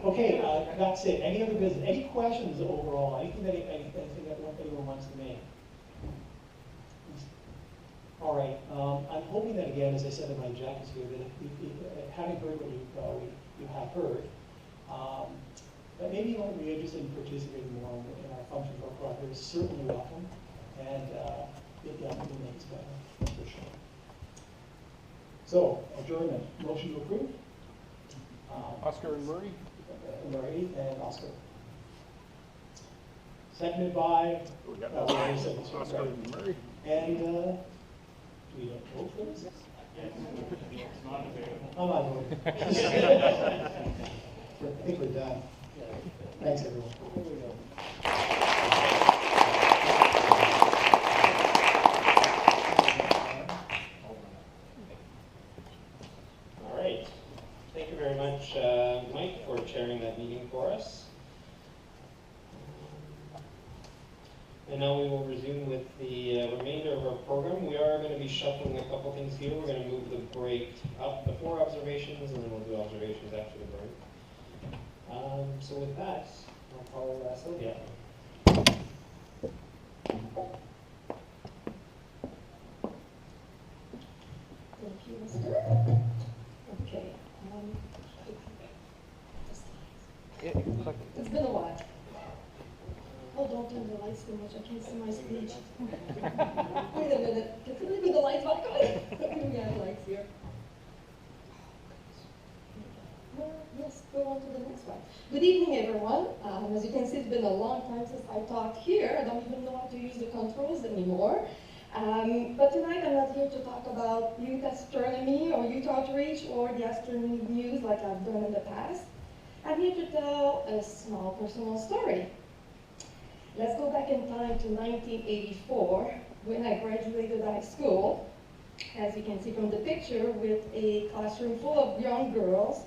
Okay, that's it. Any other business? Any questions overall? Anything that anyone wants to make? All right. I'm hoping that again, as I said in my objectives here, that having heard what you have heard, that maybe you might be interested in participating more in our function for progress. Certainly welcome, and it definitely makes better for sure. So, adjournment. Motion to approve. Oscar and Murray? Murray and Oscar. Seconded by Oscar and Murray. And do we don't vote for this? Yes. It's not available. I'm not voting. I think we're done. Thanks, everyone. All right. Thank you very much, Mike, for chairing that meeting for us. And now we will resume with the remainder of our program. We are going to be shuffling a couple things here. We're going to move the break up before observations, and then we'll do observations after the break. So with that, I'll call Sylvia. Thank you, Mr. Okay. It's been a while. Oh, don't turn the lights too much. I can't see my speech. Wait a minute. Can somebody put the lights back on? We have lights here. Yes, go on to the next one. Good evening, everyone. As you can see, it's been a long time since I talked here. I don't even know how to use the controls anymore. But tonight I'm not here to talk about youth astronomy or youth outreach or the astronomy news like I've done in the past. I'm here to tell a small personal story. Let's go back in time to 1984 when I graduated high school. As you can see from the picture, with a classroom full of young girls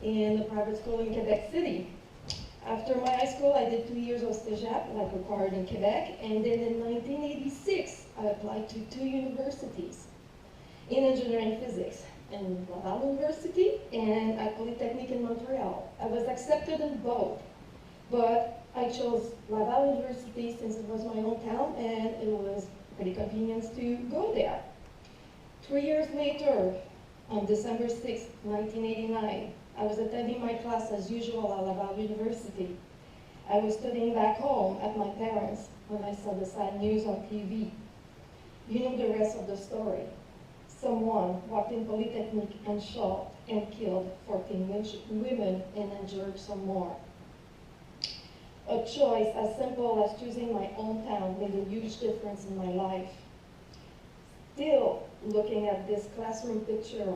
in a private school in Quebec City. After my high school, I did 2 years of cégep, like required in Quebec, and then in 1986, I applied to 2 universities in engineering physics, in Laval University and at Polytechnique in Montreal. I was accepted in both, but I chose Laval University since it was my hometown and it was pretty convenient to go there. 3 years later, on December 6, 1989, I was attending my class as usual at Laval University. I was studying back home at my parents' when I saw the sad news on TV. You know the rest of the story. Someone walked in Polytechnique and shot and killed 14 women and injured some more. A choice as simple as choosing my own town made a huge difference in my life. Still looking at this classroom picture,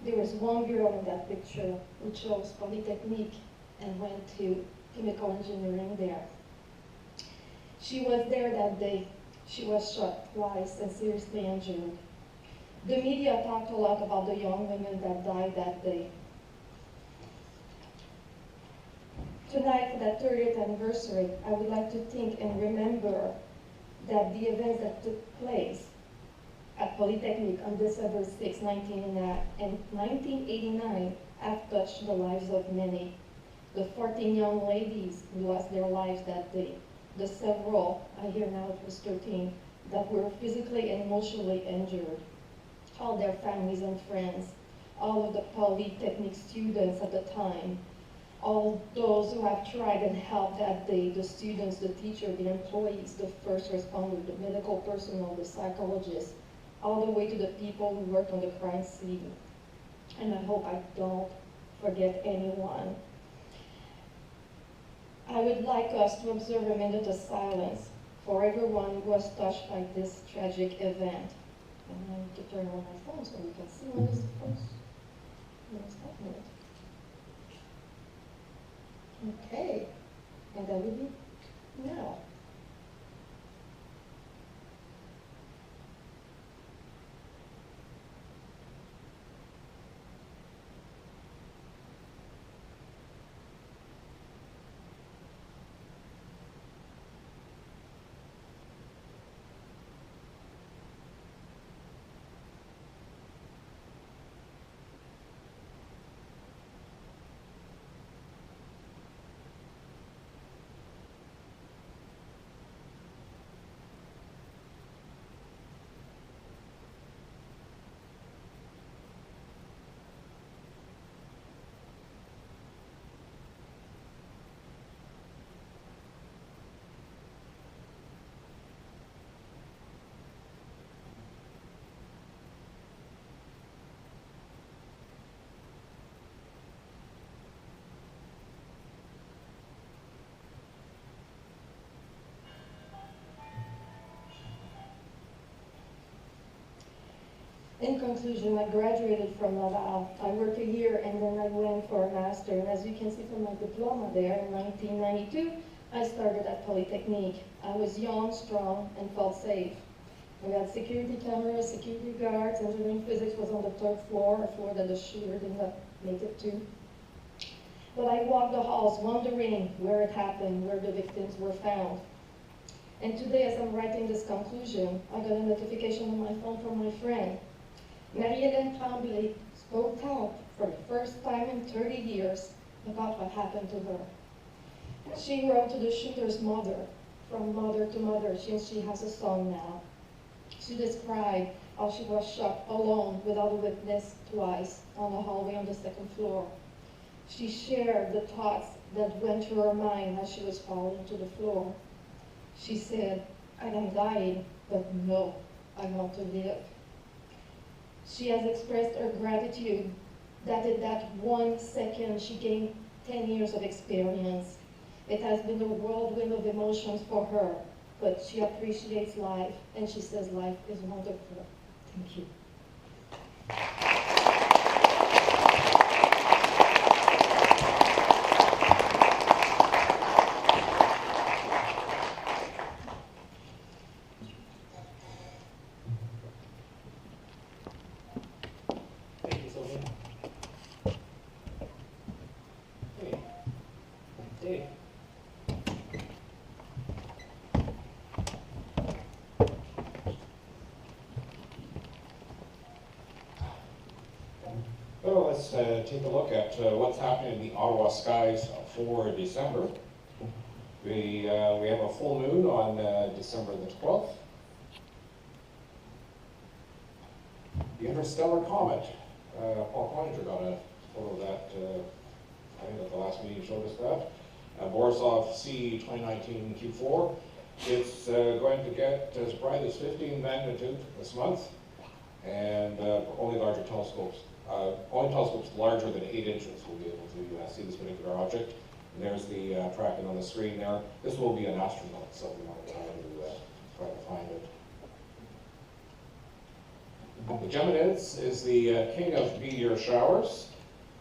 there was one girl in that picture who chose Polytechnique and went to chemical engineering there. She was there that day. She was shot twice and seriously injured. The media talked a lot about the young women that died that day. Tonight, for that 30th anniversary, I would like to think and remember that the events that took place at Polytechnique on December 6, 1989 have touched the lives of many. The 14 young ladies who lost their lives that day, the several, I hear now it was 13, that were physically and emotionally injured, all their families and friends, all of the Polytechnique students at the time, all those who have tried and helped that day, the students, the teacher, the employees, the first responders, the medical personnel, the psychologists, all the way to the people who worked on the crime scene. And I hope I don't forget anyone. I would like us to observe a minute of silence for everyone who was touched by this tragic event. And I need to turn on my phone so we can see when is the first. When is that minute? Okay, and that will be now. In conclusion, I graduated from Laval. I worked a year and then I went for a master. And as you can see from my diploma there, in 1992, I started at Polytechnique. I was young, strong, and felt safe. We had security cameras, security guards, engineering physics was on the third floor, a floor that the shooter did not make it to. But I walked the halls wondering where it happened, where the victims were found. And today, as I'm writing this conclusion, I got a notification on my phone from my friend. Marie-Hélène Tremblay spoke out for the first time in 30 years about what happened to her. She wrote to the shooter's mother, from mother to mother, since she has a son now. She described how she was shot alone without a witness twice on a hallway on the second floor. She shared the thoughts that went through her mind as she was falling to the floor. She said, I am dying, but no, I want to live. She has expressed her gratitude that in that 1 second she gained 10 years of experience. It has been a whirlwind of emotions for her, but she appreciates life, and she says life is wonderful. Thank you. Thank you, Sylvie. Hey, Dave. So let's take a look at what's happening in the Ottawa skies for December. We have a full moon on December the 12th. The Interstellar Comment. Paul Cloninger got a photo of that, I think at the last meeting showed us that. Borisov C 2019 Q4. It's going to get as bright as 15 magnitude this month, and only larger telescopes. Only telescopes larger than 8 inches will be able to see this particular object. And there's the tracking on the screen there. This will be an astronaut, so we want to try to find it. The Geminids is the king of meteor showers.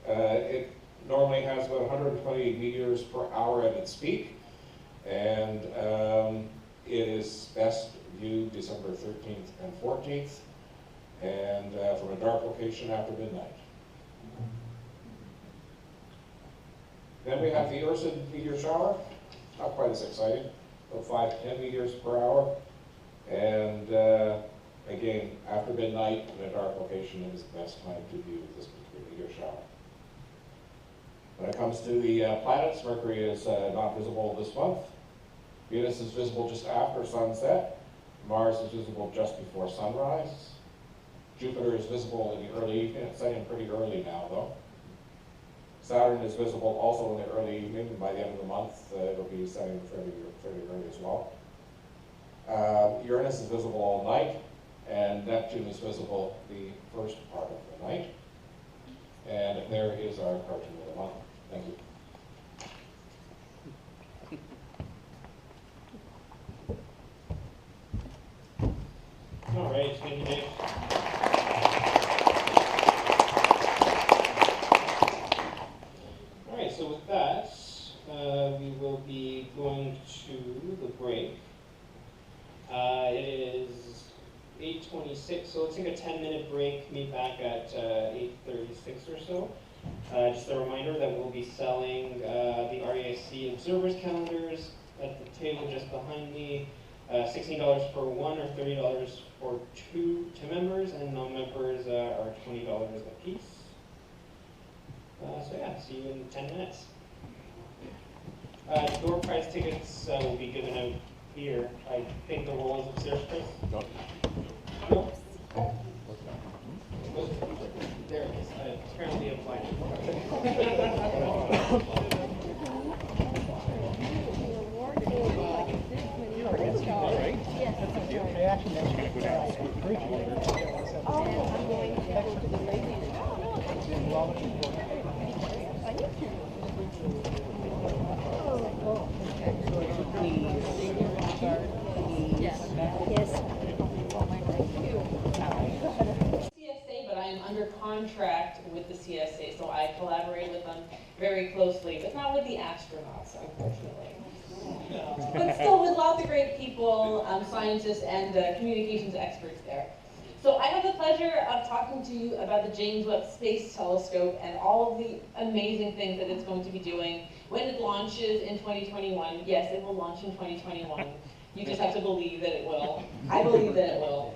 It normally has about 120 meteors per hour at its peak, and it is best viewed December 13th and 14th, and from a dark location after midnight. Then we have the Ursa meteor shower, not quite as exciting, about 5 to 10 meteors per hour, and again, after midnight in a dark location, it is the best time to view this particular meteor shower. When it comes to the planets, Mercury is not visible this month. Venus is visible just after sunset. Mars is visible just before sunrise. Jupiter is visible in the early evening. It's setting pretty early now, though. Saturn is visible also in the early evening, and by the end of the month, it'll be setting fairly early as well. Uranus is visible all night, and Neptune is visible the first part of the night. And there is our cartoon of the month. Thank you. All right, thank you, Dave. All right, so with that, we will be going to the break. It is 8:26, so let's take a 10-minute break, meet back at 8:36 or so. Just a reminder that we'll be selling the RASC observers calendars at the table just behind me. $16 for one or $30 for two to members, and non-members are $20 a piece. So yeah, see you in 10 minutes. Door prize tickets will be given out here. I think the roll is upstairs, Chris? No. No? There it is. Apparently applied. I actually mentioned CSA, but I am under contract with the CSA, so I collaborate with them very closely, but not with the astronauts, unfortunately. But still with lots of great people, scientists and communications experts there. So I have the pleasure of talking to you about the James Webb Space Telescope and all of the amazing things that it's going to be doing when it launches in 2021. Yes, it will launch in 2021. You just have to believe that it will. I believe that it will.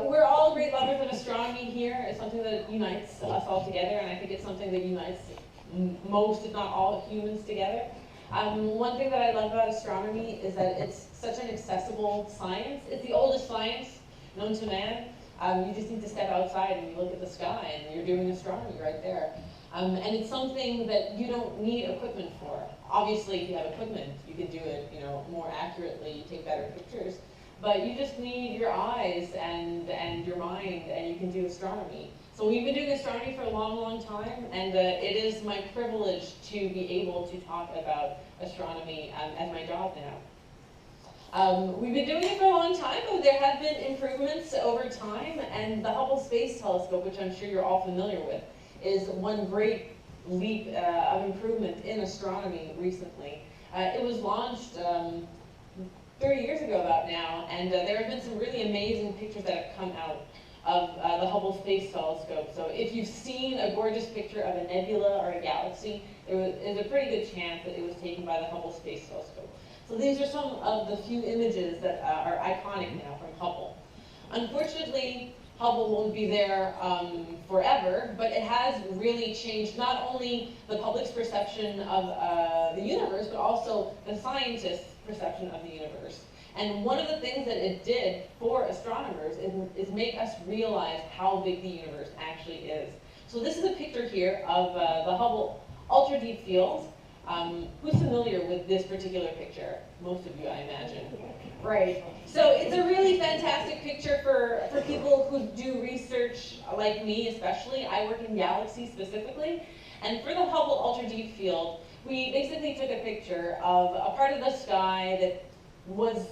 We're all great lovers of astronomy here. It's something that unites us all together, and I think it's something that unites most, if not all, humans together. One thing that I love about astronomy is that it's such an accessible science. It's the oldest science known to man. You just need to step outside and you look at the sky and you're doing astronomy right there. And it's something that you don't need equipment for. Obviously, if you have equipment, you can do it, more accurately, you take better pictures. But you just need your eyes and your mind, and you can do astronomy. So we've been doing astronomy for a long, long time, and it is my privilege to be able to talk about astronomy as my job now. We've been doing it for a long time, but there have been improvements over time, and the Hubble Space Telescope, which I'm sure you're all familiar with, is one great leap of improvement in astronomy recently. It was launched 30 years ago about now, and there have been some really amazing pictures that have come out of the Hubble Space Telescope. So if you've seen a gorgeous picture of a nebula or a galaxy, there's a pretty good chance that it was taken by the Hubble Space Telescope. So these are some of the few images that are iconic now from Hubble. Unfortunately, Hubble won't be there forever, but it has really changed not only the public's perception of the universe, but also the scientists' perception of the universe. And one of the things that it did for astronomers is make us realize how big the universe actually is. So this is a picture here of the Hubble Ultra Deep Field. Who's familiar with this particular picture? Most of you, I imagine. Right. So it's a really fantastic picture for people who do research like me, especially. I work in galaxies specifically. And for the Hubble Ultra Deep Field, we basically took a picture of a part of the sky that was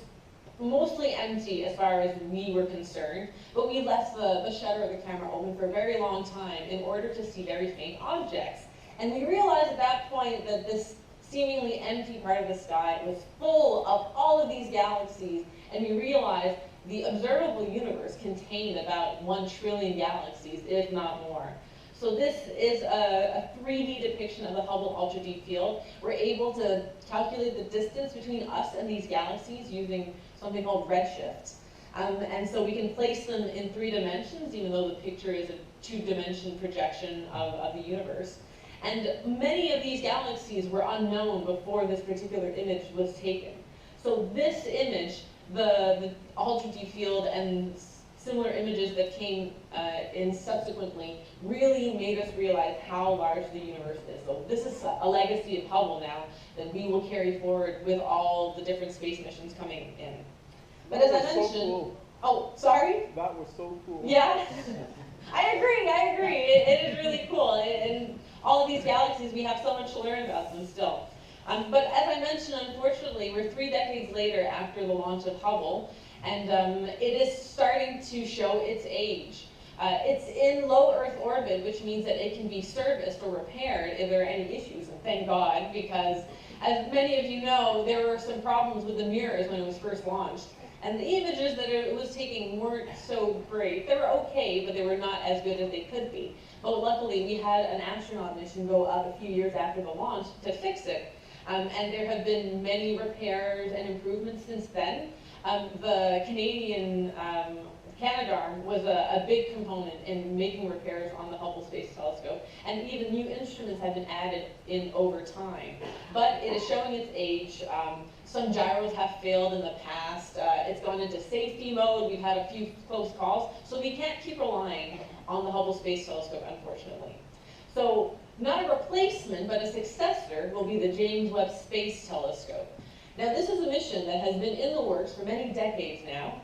mostly empty as far as we were concerned, but we left the shutter of the camera open for a very long time in order to see very faint objects. And we realized at that point that this seemingly empty part of the sky was full of all of these galaxies, and we realized the observable universe contained about 1 trillion galaxies, if not more. So this is a 3D depiction of the Hubble Ultra Deep Field. We're able to calculate the distance between us and these galaxies using something called Redshift. And so we can place them in 3 dimensions, even though the picture is a 2-dimension projection of the universe. And many of these galaxies were unknown before this particular image was taken. So this image, the Ultra Deep Field, and similar images that came in subsequently really made us realize how large the universe is. So this is a legacy of Hubble now that we will carry forward with all the different space missions coming in. But as I mentioned, oh, sorry? That was so cool. Yeah, I agree. It is really cool. And all of these galaxies, we have so much to learn about them still. But as I mentioned, unfortunately, we're 3 decades later after the launch of Hubble, and it is starting to show its age. It's in low Earth orbit, which means that it can be serviced or repaired if there are any issues, and thank God, because as many of you know, there were some problems with the mirrors when it was first launched. And the images that it was taking weren't so great. They were okay, but they were not as good as they could be. But luckily, we had an astronaut mission go up a few years after the launch to fix it. And there have been many repairs and improvements since then. The Canadian Canadarm was a big component in making repairs on the Hubble Space Telescope, and even new instruments have been added in over time. But it is showing its age. Some gyros have failed in the past. It's gone into safety mode. We've had a few close calls, so we can't keep relying on the Hubble Space Telescope, unfortunately. So not a replacement, but a successor will be the James Webb Space Telescope. Now, this is a mission that has been in the works for many decades now.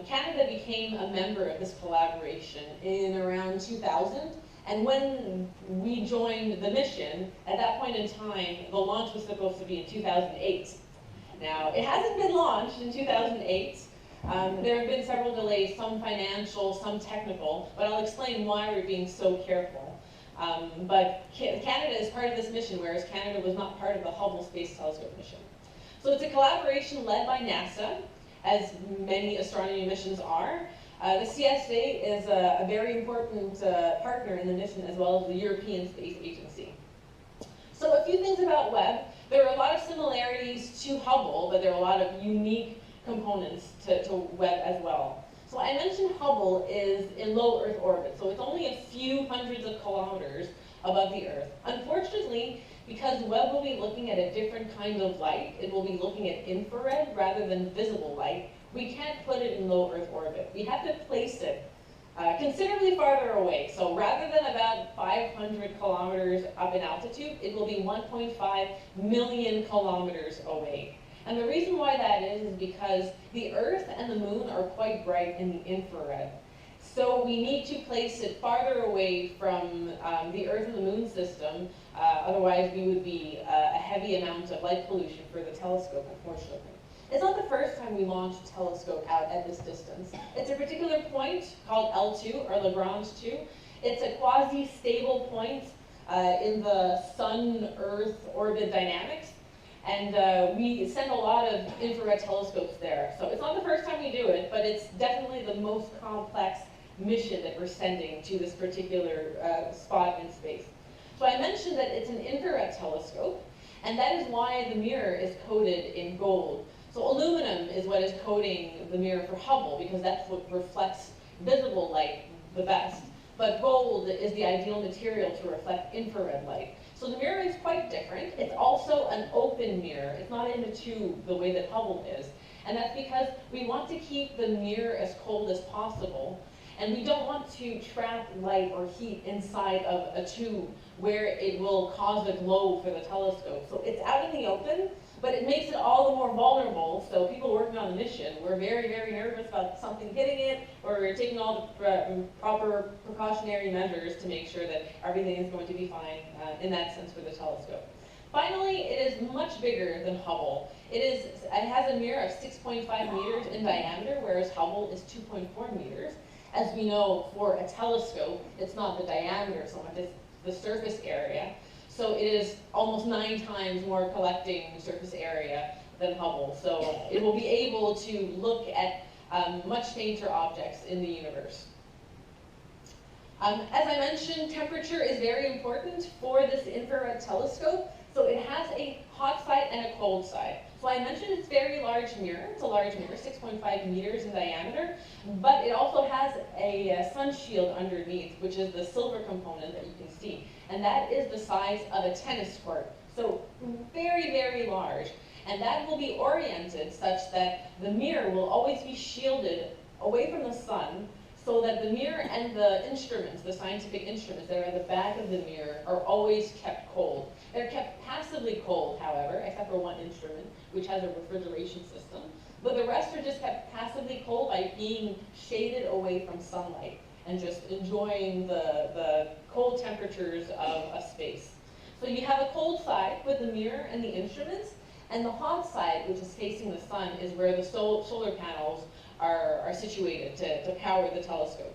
Canada became a member of this collaboration in around 2000, and when we joined the mission, at that point in time, the launch was supposed to be in 2008. Now, it hasn't been launched in 2008. There have been several delays, some financial, some technical, but I'll explain why we're being so careful. But Canada is part of this mission, whereas Canada was not part of the Hubble Space Telescope mission. So it's a collaboration led by NASA, as many astronomy missions are. The CSA is a very important partner in the mission, as well as the European Space Agency. So a few things about Webb. There are a lot of similarities to Hubble, but there are a lot of unique components to Webb as well. So I mentioned Hubble is in low Earth orbit, so it's only a few hundreds of kilometers above the Earth. Unfortunately, because Webb will be looking at a different kind of light, it will be looking at infrared rather than visible light, we can't put it in low Earth orbit. We have to place it considerably farther away. So rather than about 500 kilometers up in altitude, it will be 1.5 million kilometers away. And the reason why that is because the Earth and the Moon are quite bright in the infrared. So we need to place it farther away from the Earth and the Moon system, otherwise we would be a heavy amount of light pollution for the telescope, unfortunately. It's not the first time we launched a telescope out at this distance. It's a particular point called L2, or Lagrange 2. It's a quasi-stable point in the Sun-Earth orbit dynamics. And we send a lot of infrared telescopes there. So it's not the first time we do it, but it's definitely the most complex mission that we're sending to this particular spot in space. So I mentioned that it's an infrared telescope, and that is why the mirror is coated in gold. So aluminum is what is coating the mirror for Hubble, because that's what reflects visible light the best. But gold is the ideal material to reflect infrared light. So the mirror is quite different. It's also an open mirror. It's not in a tube the way that Hubble is. And that's because we want to keep the mirror as cold as possible. And we don't want to trap light or heat inside of a tube where it will cause a glow for the telescope. So it's out in the open, but it makes it all the more vulnerable. So people working on the mission, we're very, very nervous about something hitting it, or we're taking all the proper precautionary measures to make sure that everything is going to be fine in that sense for the telescope. Finally, it is much bigger than Hubble. It has a mirror of 6.5 meters in diameter, whereas Hubble is 2.4 meters. As we know, for a telescope, it's not the diameter so much, it's the surface area. So it is almost 9 times more collecting surface area than Hubble. So it will be able to look at much fainter objects in the universe. As I mentioned, temperature is very important for this infrared telescope. So it has a hot side and a cold side. So I mentioned it's a very large mirror. It's a large mirror, 6.5 meters in diameter, but it also has a sun shield underneath, which is the silver component that you can see. And that is the size of a tennis court. So very, very large. And that will be oriented such that the mirror will always be shielded away from the sun so that the mirror and the instruments, the scientific instruments that are at the back of the mirror, are always kept cold. They're kept passively cold, however, except for one instrument, which has a refrigeration system. But the rest are just kept passively cold by being shaded away from sunlight and just enjoying the cold temperatures of space. So you have a cold side with the mirror and the instruments, and the hot side, which is facing the sun, is where the solar panels are situated to power the telescope.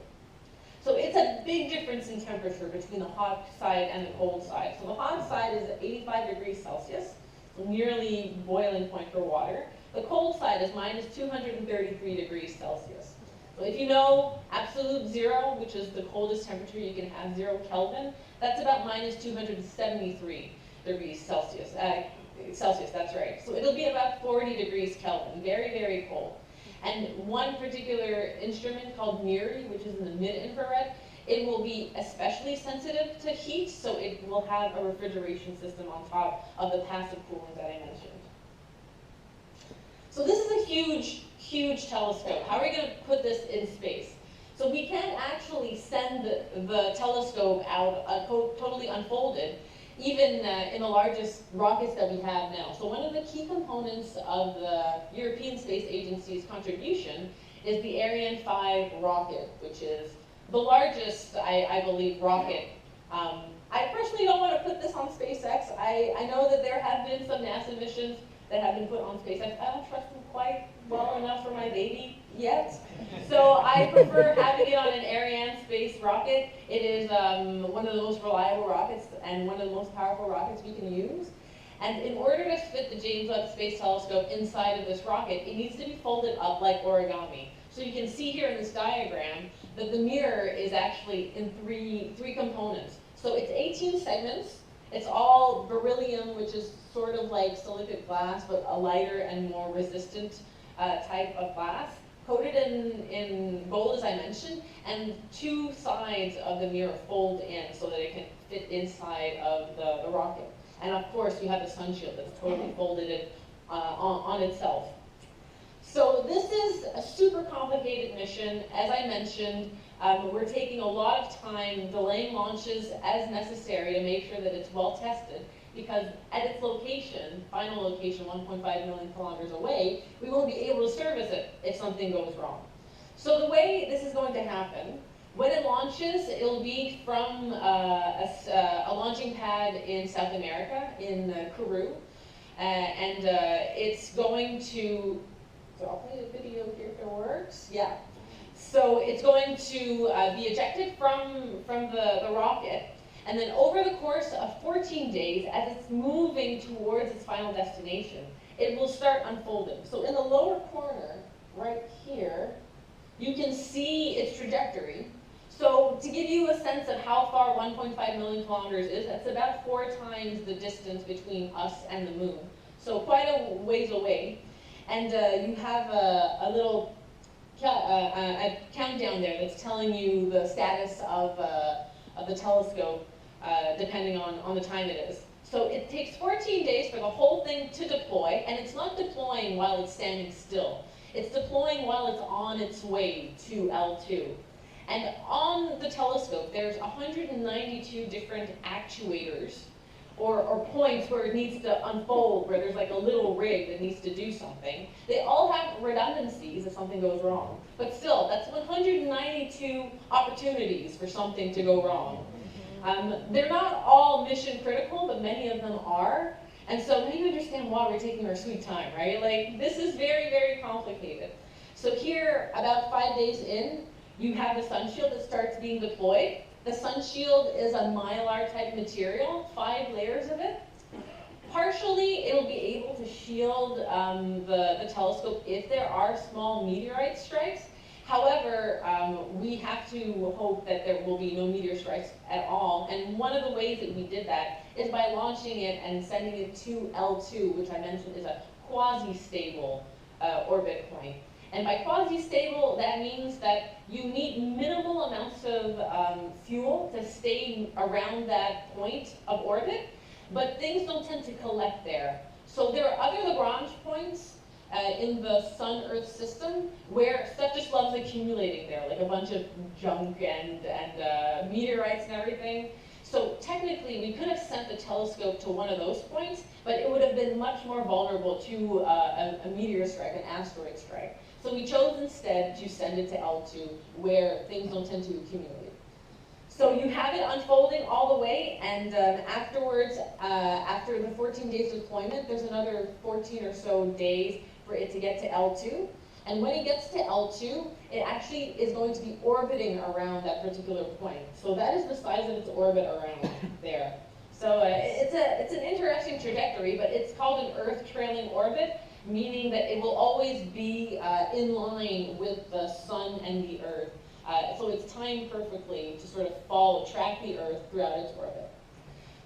So it's a big difference in temperature between the hot side and the cold side. So the hot side is 85 degrees Celsius, nearly boiling point for water. The cold side is minus 233 degrees Celsius. So if you know absolute zero, which is the coldest temperature you can have, 0 Kelvin, that's about minus 273 degrees Celsius. Celsius, that's right. So it'll be about 40 degrees Kelvin, very, very cold. And one particular instrument called MIRI, which is in the mid-infrared, it will be especially sensitive to heat, so it will have a refrigeration system on top of the passive cooling that I mentioned. So this is a huge, huge telescope. How are we going to put this in space? So we can't actually send the telescope out totally unfolded, even in the largest rockets that we have now. So one of the key components of the European Space Agency's contribution is the Ariane 5 rocket, which is the largest, I believe, rocket. I personally don't want to put this on SpaceX. I know that there have been some NASA missions that have been put on SpaceX. I don't trust them quite well enough for my baby yet. So I prefer having it on an Ariane space rocket. It is one of the most reliable rockets and one of the most powerful rockets we can use. And in order to fit the James Webb Space Telescope inside of this rocket, it needs to be folded up like origami. So you can see here in this diagram that the mirror is actually in three components. So it's 18 segments. It's all beryllium, which is sort of like silicate glass, but a lighter and more resistant type of glass, coated in gold, as I mentioned, and 2 sides of the mirror fold in so that it can fit inside of the rocket. And of course, you have the sun shield that's totally folded on itself. So this is a super complicated mission. As I mentioned, we're taking a lot of time delaying launches as necessary to make sure that it's well tested, because at its location, final location 1.5 million kilometers away, we won't be able to service it if something goes wrong. So the way this is going to happen, when it launches, it'll be from a launching pad in South America, in Kourou, and it's going to, so I'll play the video here if it works, yeah. So it's going to be ejected from the rocket, and then over the course of 14 days, as it's moving towards its final destination, it will start unfolding. So in the lower corner, right here, you can see its trajectory. So to give you a sense of how far 1.5 million kilometers is, that's about 4 times the distance between us and the moon. So quite a ways away. And you have a little a countdown there that's telling you the status of the telescope, depending on the time it is. So it takes 14 days for the whole thing to deploy, and it's not deploying while it's standing still. It's deploying while it's on its way to L2. And on the telescope, there's 192 different actuators, or points where it needs to unfold, where there's like a little rig that needs to do something. They all have redundancies if something goes wrong. But still, that's 192 opportunities for something to go wrong. They're not all mission critical, but many of them are. And so now you understand why we're taking our sweet time, right? Like, this is very, very complicated. So here, about 5 days in, you have the sun shield that starts being deployed. The sun shield is a mylar type material, 5 layers of it. Partially, it'll be able to shield the telescope if there are small meteorite strikes. However, we have to hope that there will be no meteor strikes at all. And one of the ways that we did that is by launching it and sending it to L2, which I mentioned is a quasi-stable orbit point. And by quasi-stable, that means that you need minimal amounts of fuel to stay around that point of orbit, but things don't tend to collect there. So there are other Lagrange points in the Sun-Earth system where stuff just loves accumulating there, like a bunch of junk and meteorites and everything. So technically, we could have sent the telescope to one of those points, but it would have been much more vulnerable to a meteor strike, an asteroid strike. So we chose instead to send it to L2, where things don't tend to accumulate. So you have it unfolding all the way, and afterwards, after the 14 days deployment, there's another 14 or so days for it to get to L2. And when it gets to L2, it actually is going to be orbiting around that particular point. So that is the size of its orbit around there. So it's an interesting trajectory, but it's called an Earth trailing orbit, meaning that it will always be in line with the Sun and the Earth. So it's timed perfectly to sort of track the Earth throughout its orbit.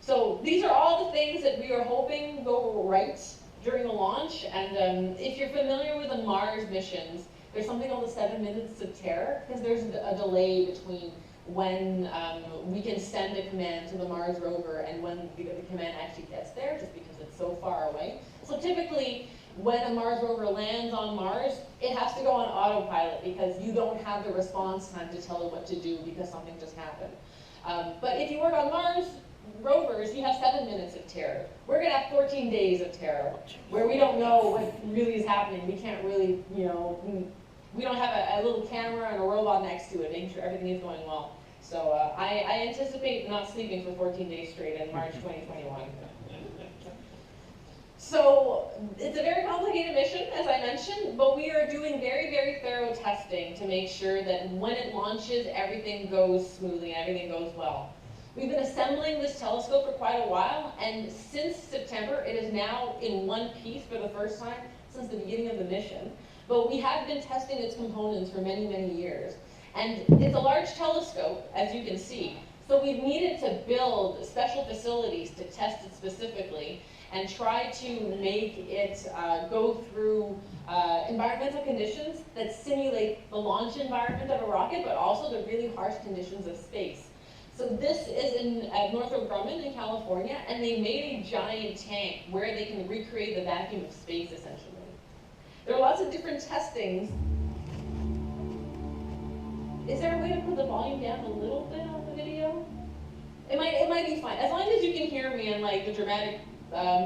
So these are all the things that we are hoping go right during the launch. And if you're familiar with the Mars missions, there's something called the 7 minutes of terror, because there's a delay between when we can send a command to the Mars rover and when the command actually gets there, just because it's so far away. So typically, when a Mars rover lands on Mars, it has to go on autopilot because you don't have the response time to tell it what to do because something just happened. But if you work on Mars rovers, you have 7 minutes of terror. We're going to have 14 days of terror where we don't know what really is happening. We can't really, we don't have a little camera and a robot next to it, making sure everything is going well. So I anticipate not sleeping for 14 days straight in March 2021. So it's a very complicated mission, as I mentioned, but we are doing very, very thorough testing to make sure that when it launches, everything goes smoothly and everything goes well. We've been assembling this telescope for quite a while, and since September, it is now in one piece for the first time since the beginning of the mission. But we have been testing its components for many, many years. And it's a large telescope, as you can see. So we've needed to build special facilities to test it specifically and try to make it go through environmental conditions that simulate the launch environment of a rocket, but also the really harsh conditions of space. So this is at Northrop Grumman in California, and they made a giant tank where they can recreate the vacuum of space, essentially. There are lots of different testings. Is there a way to put the volume down a little bit on the video? It might be fine, as long as you can hear me and like the dramatic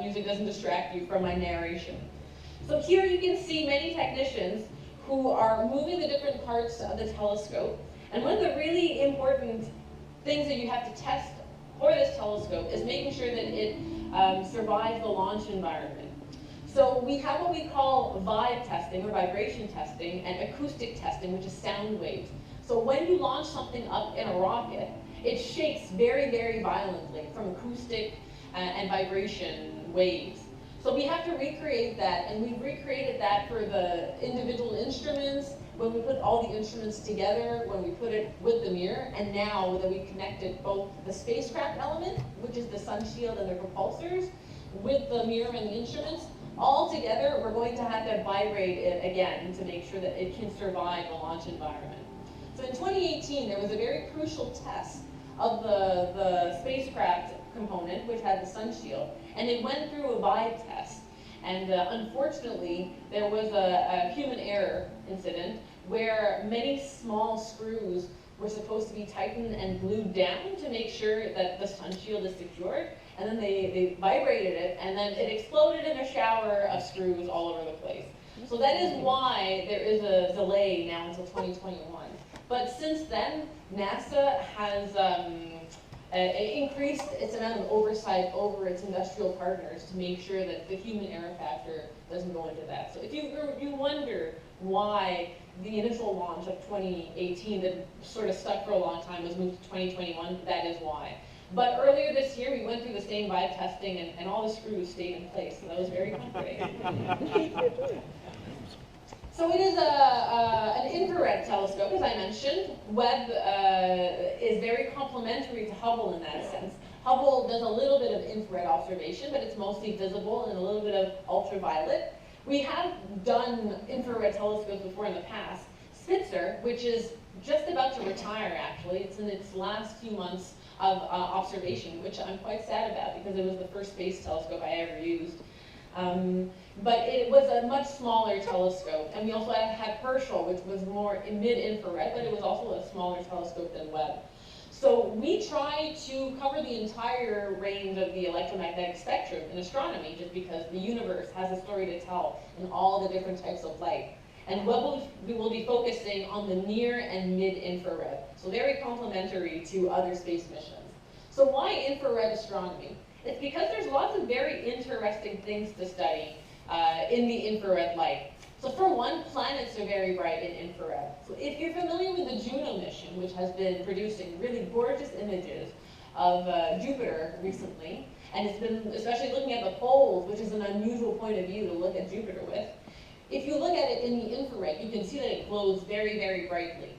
music doesn't distract you from my narration. So here you can see many technicians who are moving the different parts of the telescope. And one of the really important things that you have to test for this telescope is making sure that it survives the launch environment. So we have what we call vibe testing or vibration testing and acoustic testing, which is sound waves. So when you launch something up in a rocket, it shakes very, very violently from acoustic and vibration waves. So we have to recreate that, and we've recreated that for the individual instruments, when we put all the instruments together, when we put it with the mirror, and now that we've connected both the spacecraft element, which is the sun shield and the propulsors, with the mirror and the instruments, all together, we're going to have to vibrate it again to make sure that it can survive the launch environment. So in 2018, there was a very crucial test of the spacecraft component, which had the sun shield, and it went through a vibe test. And unfortunately, there was a human error incident where many small screws were supposed to be tightened and glued down to make sure that the sun shield is secured. And then they vibrated it, and then it exploded in a shower of screws all over the place. So that is why there is a delay now until 2021. But since then, NASA has increased its amount of oversight over its industrial partners to make sure that the human error factor doesn't go into that. So if you wonder why the initial launch of 2018 that sort of stuck for a long time was moved to 2021, that is why. But earlier this year, we went through the same vibe testing, and all the screws stayed in place, so that was very comforting. So it is an infrared telescope, as I mentioned. Webb is very complementary to Hubble in that sense. Hubble does a little bit of infrared observation, but it's mostly visible and a little bit of ultraviolet. We have done infrared telescopes before in the past. Spitzer, which is just about to retire, actually. It's in its last few months of observation, which I'm quite sad about because it was the first space telescope I ever used. but it was a much smaller telescope. And we also had Herschel, which was more mid-infrared, but it was also a smaller telescope than Webb. So we try to cover the entire range of the electromagnetic spectrum in astronomy, just because the universe has a story to tell in all the different types of light. And we will be focusing on the near and mid-infrared, so very complementary to other space missions. So why infrared astronomy? It's because there's lots of very interesting things to study in the infrared light. So for one, planets are very bright in infrared. So if you're familiar with the Juno mission, which has been producing really gorgeous images of Jupiter recently, and it's been especially looking at the poles, which is an unusual point of view to look at Jupiter with. If you look at it in the infrared, you can see that it glows very, very brightly.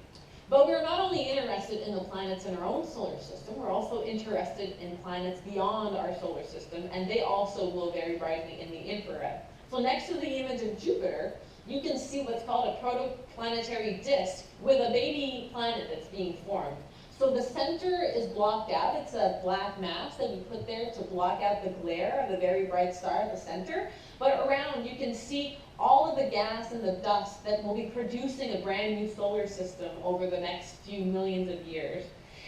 But we're not only interested in the planets in our own solar system, we're also interested in planets beyond our solar system, and they also glow very brightly in the infrared. So next to the image of Jupiter, you can see what's called a protoplanetary disk with a baby planet that's being formed. So the center is blocked out. It's a black mass that we put there to block out the glare of the very bright star at the center. But around, you can see all of the gas and the dust that will be producing a brand new solar system over the next few millions of years.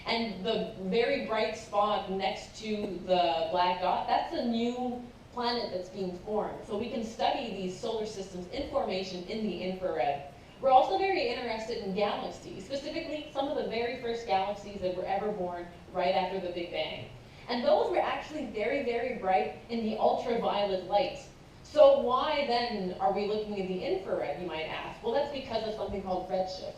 And the very bright spot next to the black dot, that's a new planet that's being formed. So we can study these solar systems in formation in the infrared. We're also very interested in galaxies, specifically some of the very first galaxies that were ever born right after the Big Bang. And those were actually very, very bright in the ultraviolet light. So why then are we looking at the infrared, you might ask? Well, that's because of something called redshift.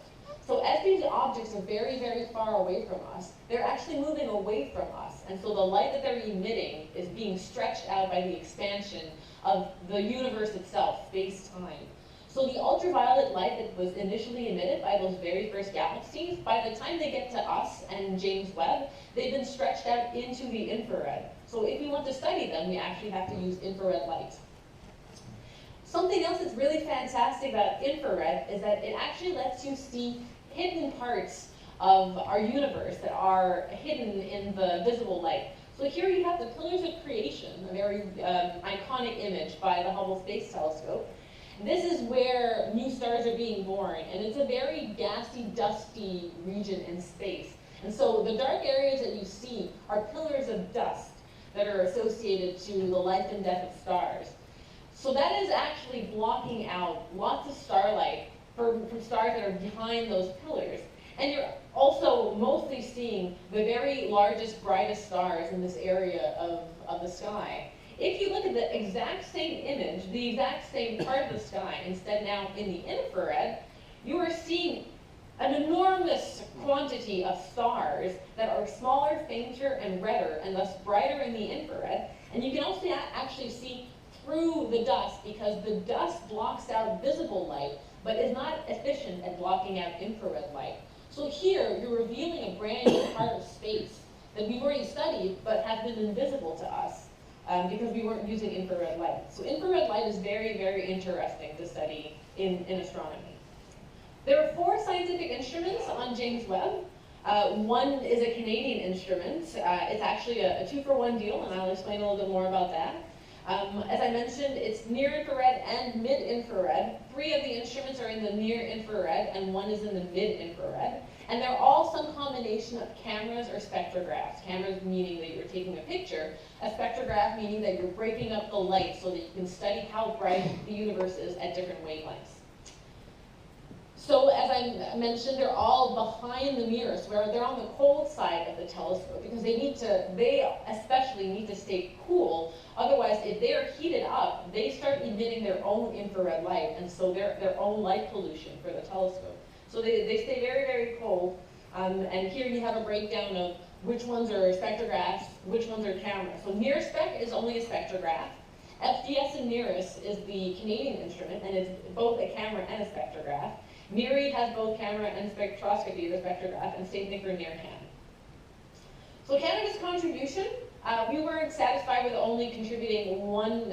So as these objects are very, very far away from us, they're actually moving away from us. And so the light that they're emitting is being stretched out by the expansion of the universe itself, space-time. So the ultraviolet light that was initially emitted by those very first galaxies, by the time they get to us and James Webb, they've been stretched out into the infrared. So if we want to study them, we actually have to use infrared light. Something else that's really fantastic about infrared is that it actually lets you see hidden parts of our universe that are hidden in the visible light. So here you have the Pillars of Creation, a very iconic image by the Hubble Space Telescope. This is where new stars are being born, and it's a very gassy, dusty region in space. And so the dark areas that you see are pillars of dust that are associated to the life and death of stars. So that is actually blocking out lots of starlight from stars that are behind those pillars. And you're also mostly seeing the very largest, brightest stars in this area of the sky. If you look at the exact same image, the exact same part of the sky, instead now in the infrared, you are seeing an enormous quantity of stars that are smaller, fainter, and redder, and thus brighter in the infrared. And you can also actually see through the dust, because the dust blocks out visible light, but is not efficient at blocking out infrared light. So here, you're revealing a brand new part of space that we've already studied, but has been invisible to us because we weren't using infrared light. So infrared light is very, very interesting to study in astronomy. There are 4 scientific instruments on James Webb. One is a Canadian instrument. It's actually a 2-for-1 deal, and I'll explain a little bit more about that. As I mentioned, it's near-infrared and mid-infrared. 3 of the instruments are in the near-infrared, and 1 is in the mid-infrared. And they're all some combination of cameras or spectrographs. Cameras meaning that you're taking a picture. A spectrograph meaning that you're breaking up the light so that you can study how bright the universe is at different wavelengths. So as I mentioned, they're all behind the mirrors, where they're on the cold side of the telescope, because they especially need to stay cool. Otherwise, if they are heated up, they start emitting their own infrared light, and so their own light pollution for the telescope. So they stay very, very cold. And here you have a breakdown of which ones are spectrographs, which ones are cameras. So NIRSpec is only a spectrograph. FDS and NIRIS is the Canadian instrument, and it's both a camera and a spectrograph. MIRI has both camera and spectroscopy as a spectrograph, and same thing for NIRCam. So Canada's contribution, we weren't satisfied with only contributing 1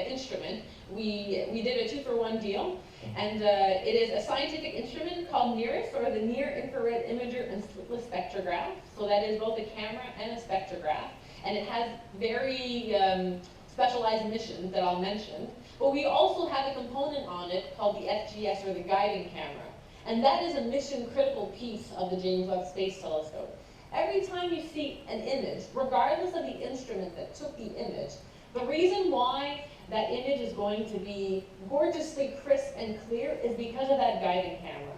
instrument. We did a 2-for-1 deal, and it is a scientific instrument called NIRIS, or the Near Infrared Imager and Slitless Spectrograph. So that is both a camera and a spectrograph, and it has very specialized missions that I'll mention, but we also have a component on it called the FGS, or the guiding camera. And that is a mission-critical piece of the James Webb Space Telescope. Every time you see an image, regardless of the instrument that took the image, the reason why that image is going to be gorgeously crisp and clear is because of that guiding camera.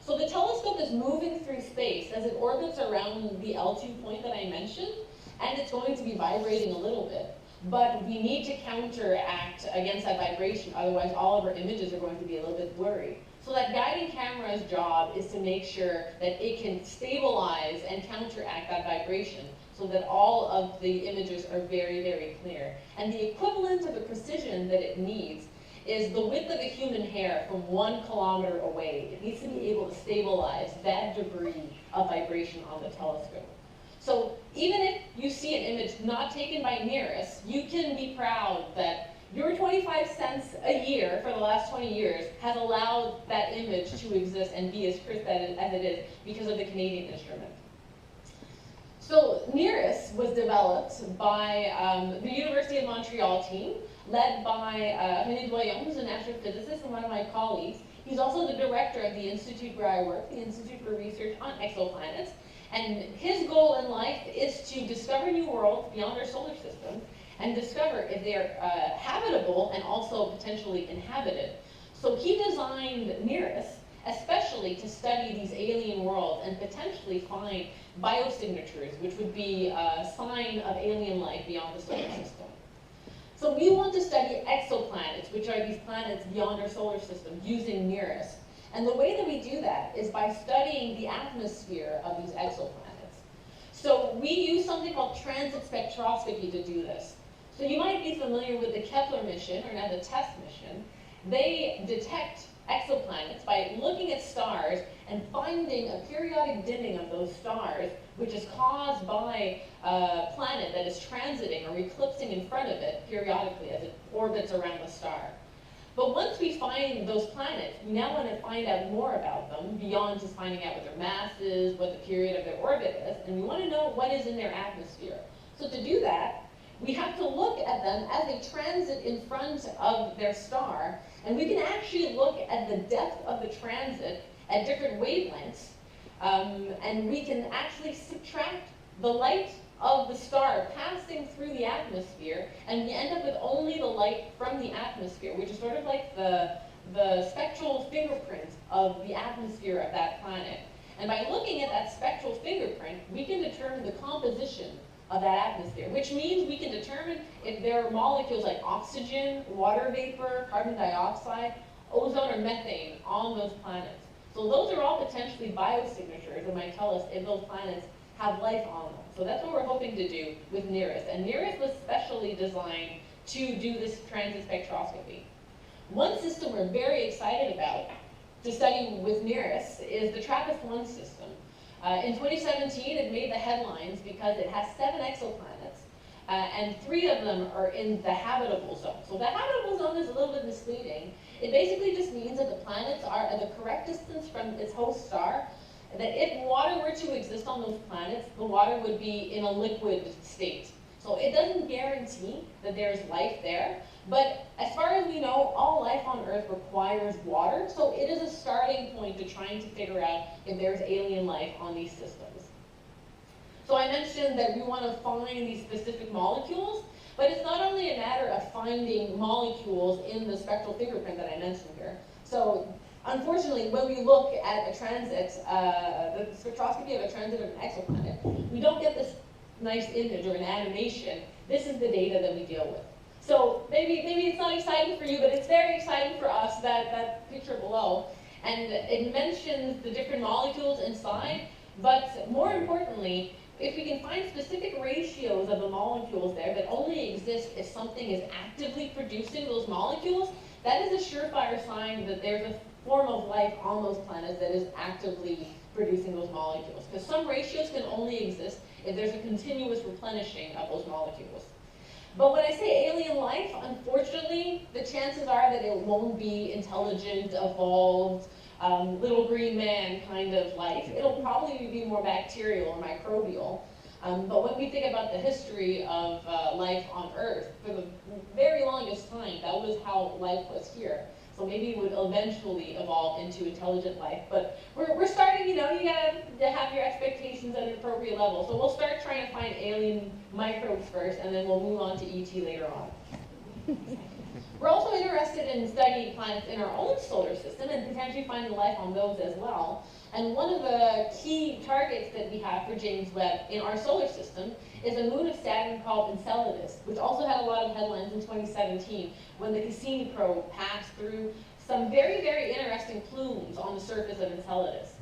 So the telescope is moving through space as it orbits around the L2 point that I mentioned, and it's going to be vibrating a little bit. But we need to counteract against that vibration, otherwise all of our images are going to be a little bit blurry. So that guiding camera's job is to make sure that it can stabilize and counteract that vibration so that all of the images are very, very clear. And the equivalent of the precision that it needs is the width of a human hair from 1 kilometer away. It needs to be able to stabilize that degree of vibration on the telescope. So even if you see an image not taken by NIRISS, you can be proud that your 25 cents a year for the last 20 years has allowed that image to exist and be as crisp as it is because of the Canadian instrument. So NIRISS was developed by the University of Montreal team, led by René Doyon, who's an astrophysicist and one of my colleagues. He's also the director of the institute where I work, the Institute for Research on Exoplanets. And his goal in life is to discover new worlds beyond our solar system and discover if they're habitable and also potentially inhabited. So he designed NIRISS especially to study these alien worlds and potentially find biosignatures, which would be a sign of alien life beyond the solar system. So we want to study exoplanets, which are these planets beyond our solar system, using NIRISS. And the way that we do that is by studying the atmosphere of these exoplanets. So we use something called transit spectroscopy to do this. So you might be familiar with the Kepler mission, or now the TESS mission. They detect exoplanets by looking at stars and finding a periodic dimming of those stars, which is caused by a planet that is transiting or eclipsing in front of it periodically as it orbits around the star. But once we find those planets, we now want to find out more about them beyond just finding out what their mass is, what the period of their orbit is, and we want to know what is in their atmosphere. So to do that, we have to look at them as they transit in front of their star, and we can actually look at the depth of the transit at different wavelengths, and we can actually subtract the light of the star passing through the atmosphere, and we end up with only the light from the atmosphere, which is sort of like the spectral fingerprint of the atmosphere of that planet. And by looking at that spectral fingerprint, we can determine the composition of that atmosphere, which means we can determine if there are molecules like oxygen, water vapor, carbon dioxide, ozone, or methane on those planets. So those are all potentially biosignatures that might tell us if those planets have life on them. So that's what we're hoping to do with NIRISS. And NIRISS was specially designed to do this transit spectroscopy. One system we're very excited about to study with NIRISS is the TRAPPIST-1 system. In 2017, it made the headlines because it has 7 exoplanets, and 3 of them are in the habitable zone. So the habitable zone is a little bit misleading. It basically just means that the planets are at the correct distance from its host star, that if water were to exist on those planets, the water would be in a liquid state. So it doesn't guarantee that there's life there, but as far as we know, all life on Earth requires water, so it is a starting point to trying to figure out if there's alien life on these systems. So I mentioned that we want to find these specific molecules, but it's not only a matter of finding molecules in the spectral fingerprint that I mentioned here. So unfortunately, when we look at a transit, the spectroscopy of a transit of an exoplanet, we don't get this nice image or an animation. This is the data that we deal with. So maybe it's not exciting for you, but it's very exciting for us, that picture below. And it mentions the different molecules inside, but more importantly, if we can find specific ratios of the molecules there that only exist if something is actively producing those molecules, that is a surefire sign that there's a form of life on those planets that is actively producing those molecules. Because some ratios can only exist if there's a continuous replenishing of those molecules. But when I say alien life, unfortunately, the chances are that it won't be intelligent, evolved, little green man kind of life. It'll probably be more bacterial or microbial. But when we think about the history of life on Earth, for the very longest time, that was how life was here. So maybe it would eventually evolve into intelligent life. But we're starting, you gotta have your expectations at an appropriate level. So we'll start trying to find alien microbes first, and then we'll move on to ET later on. We're also interested in studying planets in our own solar system and potentially finding life on those as well. And one of the key targets that we have for James Webb in our solar system is a moon of Saturn called Enceladus, which also had a lot of headlines in 2017 when the Cassini probe passed through some very, very interesting plumes on the surface of Enceladus.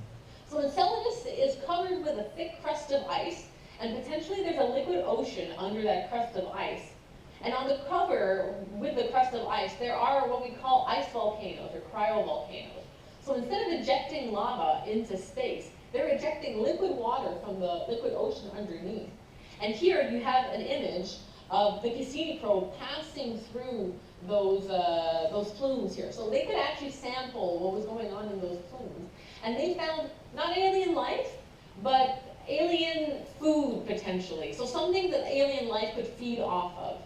So Enceladus is covered with a thick crust of ice, and potentially there's a liquid ocean under that crust of ice. And on the cover, with the crust of ice, there are what we call ice volcanoes or cryovolcanoes. So instead of ejecting lava into space, they're ejecting liquid water from the liquid ocean underneath. And here you have an image of the Cassini probe passing through those plumes here. So they could actually sample what was going on in those plumes. And they found not alien life, but alien food potentially. So something that alien life could feed off of.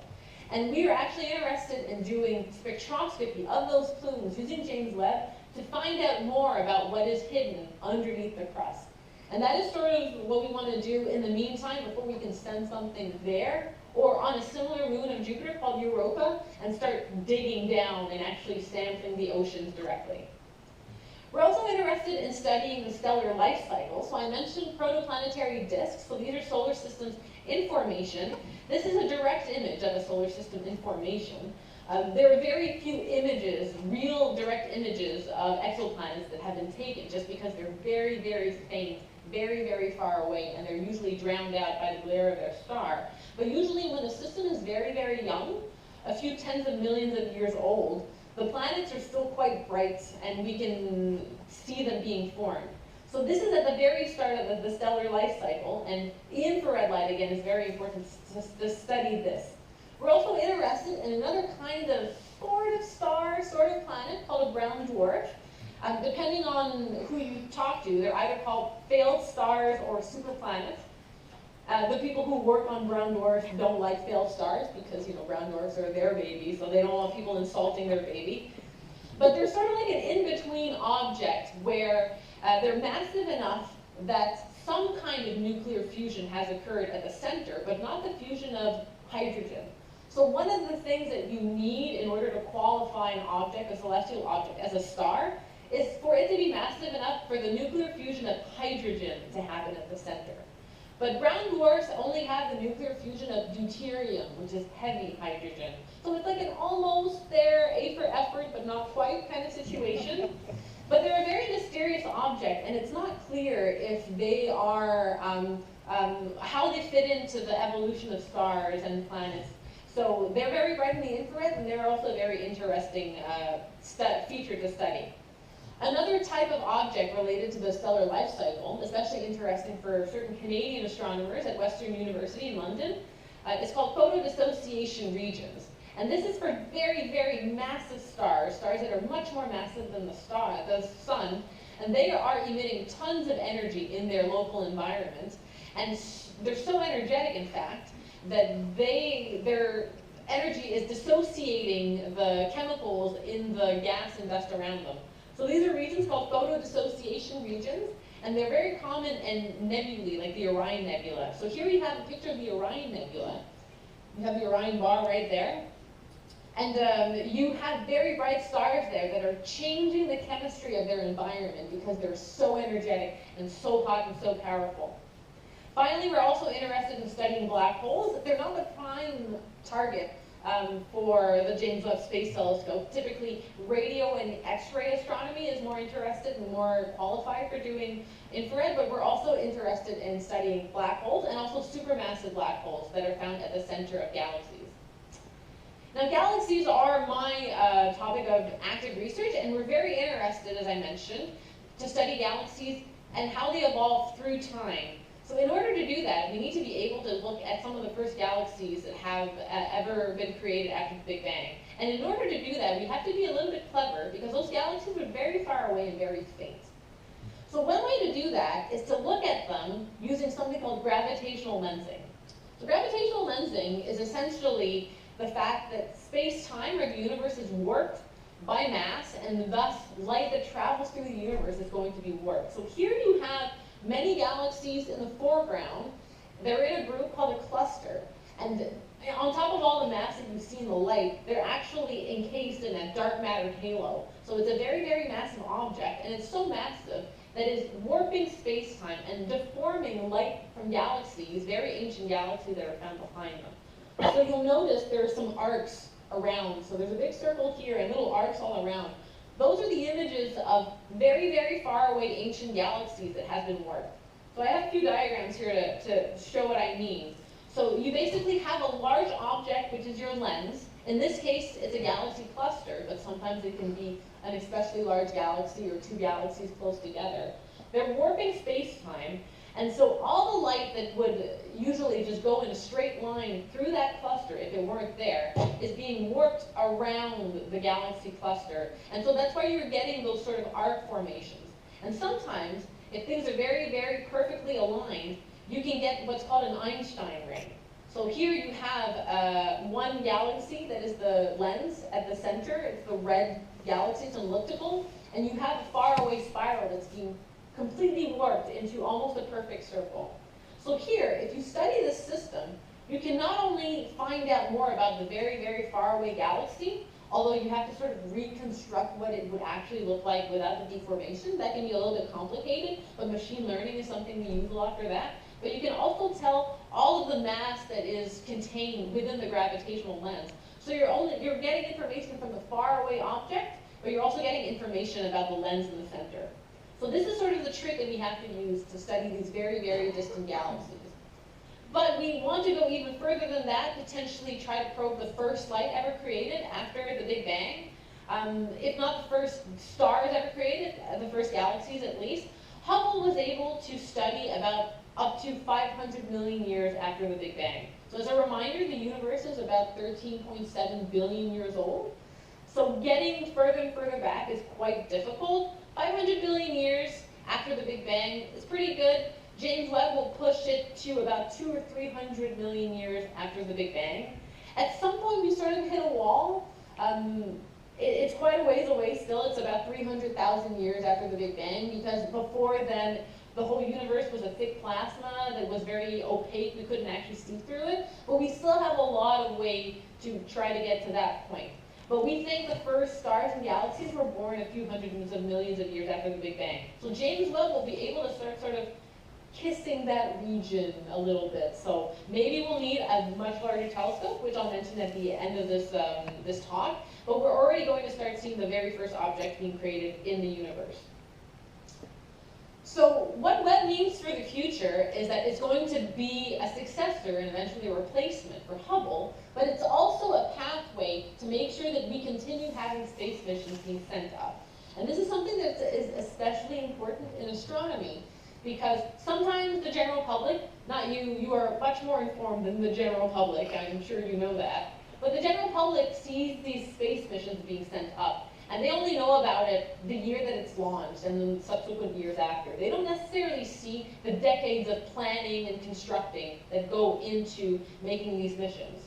And we are actually interested in doing spectroscopy of those plumes using James Webb to find out more about what is hidden underneath the crust. And that is sort of what we want to do in the meantime before we can send something there or on a similar moon of Jupiter called Europa and start digging down and actually sampling the oceans directly. We're also interested in studying the stellar life cycle. So I mentioned protoplanetary disks. So these are solar systems in formation. This is a direct image of a solar system in formation. There are very few images, real direct images of exoplanets that have been taken just because they're very, very faint, very, very far away, and they're usually drowned out by the glare of their star. But usually when a system is very, very young, a few tens of millions of years old, the planets are still quite bright and we can see them being formed. So this is at the very start of the stellar life cycle, and infrared light, again, is very important to study this. We're also interested in another kind of sort of star, sort of planet called a brown dwarf. Depending on who you talk to, they're either called failed stars or superplanets. The people who work on brown dwarfs don't like failed stars because, brown dwarfs are their baby, so they don't want people insulting their baby. But they're sort of like an in-between object where they're massive enough that some kind of nuclear fusion has occurred at the center, but not the fusion of hydrogen. So one of the things that you need in order to qualify an object, a celestial object, as a star, is for it to be massive enough for the nuclear fusion of hydrogen to happen at the center. But brown dwarfs only have the nuclear fusion of deuterium, which is heavy hydrogen. So it's like an almost there, A for effort, but not quite kind of situation. But they're a very mysterious object, and it's not clear if they are, how they fit into the evolution of stars and planets. So they're very bright in the infrared, and they're also a very interesting feature to study. Another type of object related to the stellar life cycle, especially interesting for certain Canadian astronomers at Western University in London, is called Photodissociation Regions. And this is for very, very massive stars, stars that are much more massive than the sun, and they are emitting tons of energy in their local environment. And they're so energetic, in fact, that their energy is dissociating the chemicals in the gas and dust around them. So these are regions called photodissociation regions, and they're very common in nebulae, like the Orion Nebula. So here we have a picture of the Orion Nebula. You have the Orion bar right there. And you have very bright stars there that are changing the chemistry of their environment because they're so energetic and so hot and so powerful. Finally, we're also interested in studying black holes. They're not the prime target for the James Webb Space Telescope. Typically, radio and X-ray astronomy is more interested and more qualified for doing infrared, but we're also interested in studying black holes and also supermassive black holes that are found at the center of galaxies. Now, galaxies are my topic of active research, and we're very interested, as I mentioned, to study galaxies and how they evolve through time. So in order to do that, we need to be able to look at some of the first galaxies that have ever been created after the Big Bang. And in order to do that, we have to be a little bit clever because those galaxies are very far away and very faint. So So one way to do that is to look at them using something called gravitational lensing. So gravitational lensing is essentially the fact that space-time or the universe is warped by mass, and thus light that travels through the universe is going to be warped. So here you have many galaxies in the foreground. They're in a group called a cluster, and on top of all the mass that you see in the light, they're actually encased in a dark matter halo. So it's a very, very massive object, and it's so massive that is warping space-time and deforming light from galaxies, very ancient galaxies that are found behind them. So you'll notice there are some arcs around. So there's a big circle here and little arcs all around. Those are the images of very, very far away ancient galaxies that have been warped. So I have a few diagrams here to show what I mean. So you basically have a large object, which is your lens. In this case, it's a galaxy cluster, but sometimes it can be an especially large galaxy or two galaxies close together. They're warping space-time, and so all the light that would usually just go in a straight line through that cluster, if it weren't there, is being warped around the galaxy cluster. And so that's why you're getting those sort of arc formations. And sometimes, if things are very, very perfectly aligned, you can get what's called an Einstein Ring. So here you have one galaxy that is the lens at the center. It's the red galaxy, it's an elliptical. And you have a faraway spiral that's being completely warped into almost a perfect circle. So here, if you study this system, you can not only find out more about the very, very far away galaxy, although you have to sort of reconstruct what it would actually look like without the deformation. That can be a little bit complicated, but machine learning is something we use a lot for that. But you can also tell all of the mass that is contained within the gravitational lens. So you're getting information from the faraway object, but you're also getting information about the lens in the center. So this is sort of the trick that we have to use to study these very, very distant galaxies. But we want to go even further than that, potentially try to probe the first light ever created after the Big Bang. If not the first stars ever created, the first galaxies at least. Hubble was able to study about up to 500 million years after the Big Bang. So as a reminder, the universe is about 13.7 billion years old. So getting further and further back is quite difficult. 500 billion years after the Big Bang is pretty good. James Webb will push it to about 200 or 300 million years after the Big Bang. At some point we sort of hit a wall. It's quite a ways away still. It's about 300,000 years after the Big Bang, because before then the whole universe was a thick plasma that was very opaque. We couldn't actually see through it. But we still have a lot of way to try to get to that point. But we think the first stars and galaxies were born a few hundreds of millions of years after the Big Bang. So James Webb will be able to start sort of kissing that region a little bit. So maybe we'll need a much larger telescope, which I'll mention at the end of this, this talk. But we're already going to start seeing the very first object being created in the universe. So what Webb means for the future is that it's going to be a successor and eventually a replacement for Hubble, but it's also a pathway to make sure that we continue having space missions being sent up. And this is something that is especially important in astronomy, because sometimes the general public, not you, you are much more informed than the general public, I'm sure you know that, but the general public sees these space missions being sent up, and they only know about it the year that it's launched and then subsequent years after. They don't necessarily see the decades of planning and constructing that go into making these missions.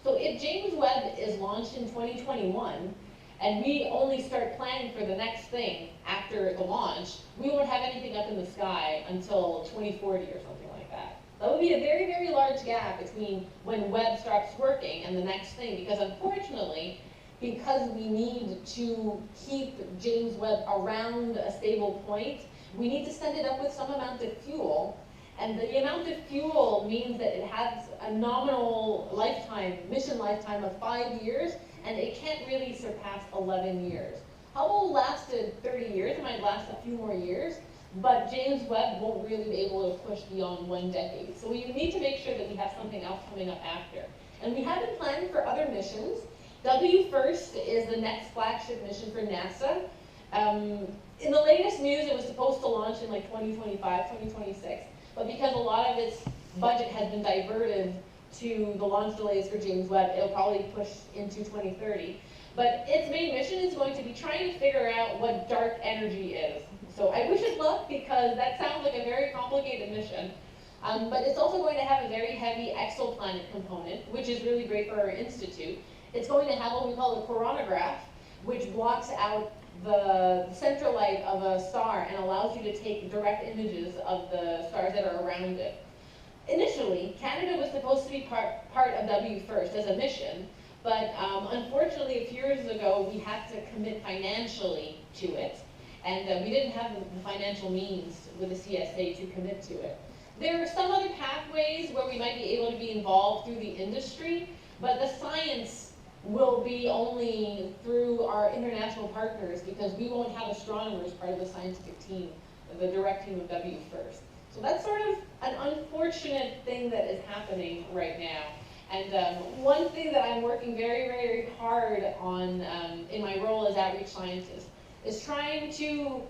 So if James Webb is launched in 2021, and we only start planning for the next thing after the launch, we won't have anything up in the sky until 2040 or something like that. That would be a very, very large gap between when Webb starts working and the next thing, because unfortunately, because we need to keep James Webb around a stable point, we need to send it up with some amount of fuel. And the amount of fuel means that it has a nominal lifetime, mission lifetime of 5 years, and it can't really surpass 11 years. Hubble lasted 30 years, it might last a few more years, but James Webb won't really be able to push beyond 1 decade. So we need to make sure that we have something else coming up after. And we have been planning for other missions. WFIRST is the next flagship mission for NASA. In the latest news, it was supposed to launch in like 2025, 2026, but because a lot of its budget has been diverted to the launch delays for James Webb, it'll probably push into 2030. But its main mission is going to be trying to figure out what dark energy is. So I wish it luck because that sounds like a very complicated mission. But it's also going to have a very heavy exoplanet component, which is really great for our institute. It's going to have what we call a coronagraph, which blocks out the central light of a star and allows you to take direct images of the stars that are around it. Initially, Canada was supposed to be part of WFIRST as a mission, but unfortunately a few years ago we had to commit financially to it, and we didn't have the financial means with the CSA to commit to it. There are some other pathways where we might be able to be involved through the industry, but the science will be only through our international partners because we won't have astronomers part of the scientific team, the direct team of WFIRST. So that's sort of an unfortunate thing that is happening right now. And one thing that I'm working very, very hard on in my role as outreach scientist is trying to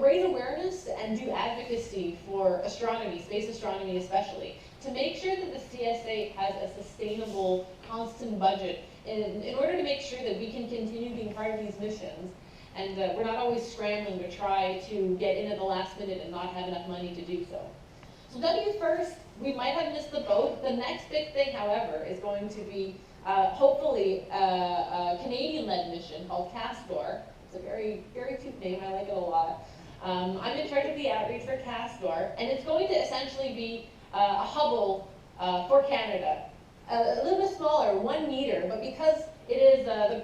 raise awareness and do advocacy for astronomy, space astronomy especially, to make sure that the CSA has a sustainable, constant budget in order to make sure that we can continue being part of these missions. And we're not always scrambling to try to get in at the last minute and not have enough money to do so. So WFIRST, we might have missed the boat. The next big thing, however, is going to be hopefully a Canadian-led mission called CASTOR. It's a very, very cute name. I like it a lot. I'm in charge of the outreach for CASTOR, and it's going to essentially be a Hubble for Canada. A little bit smaller, 1 meter, but because it is the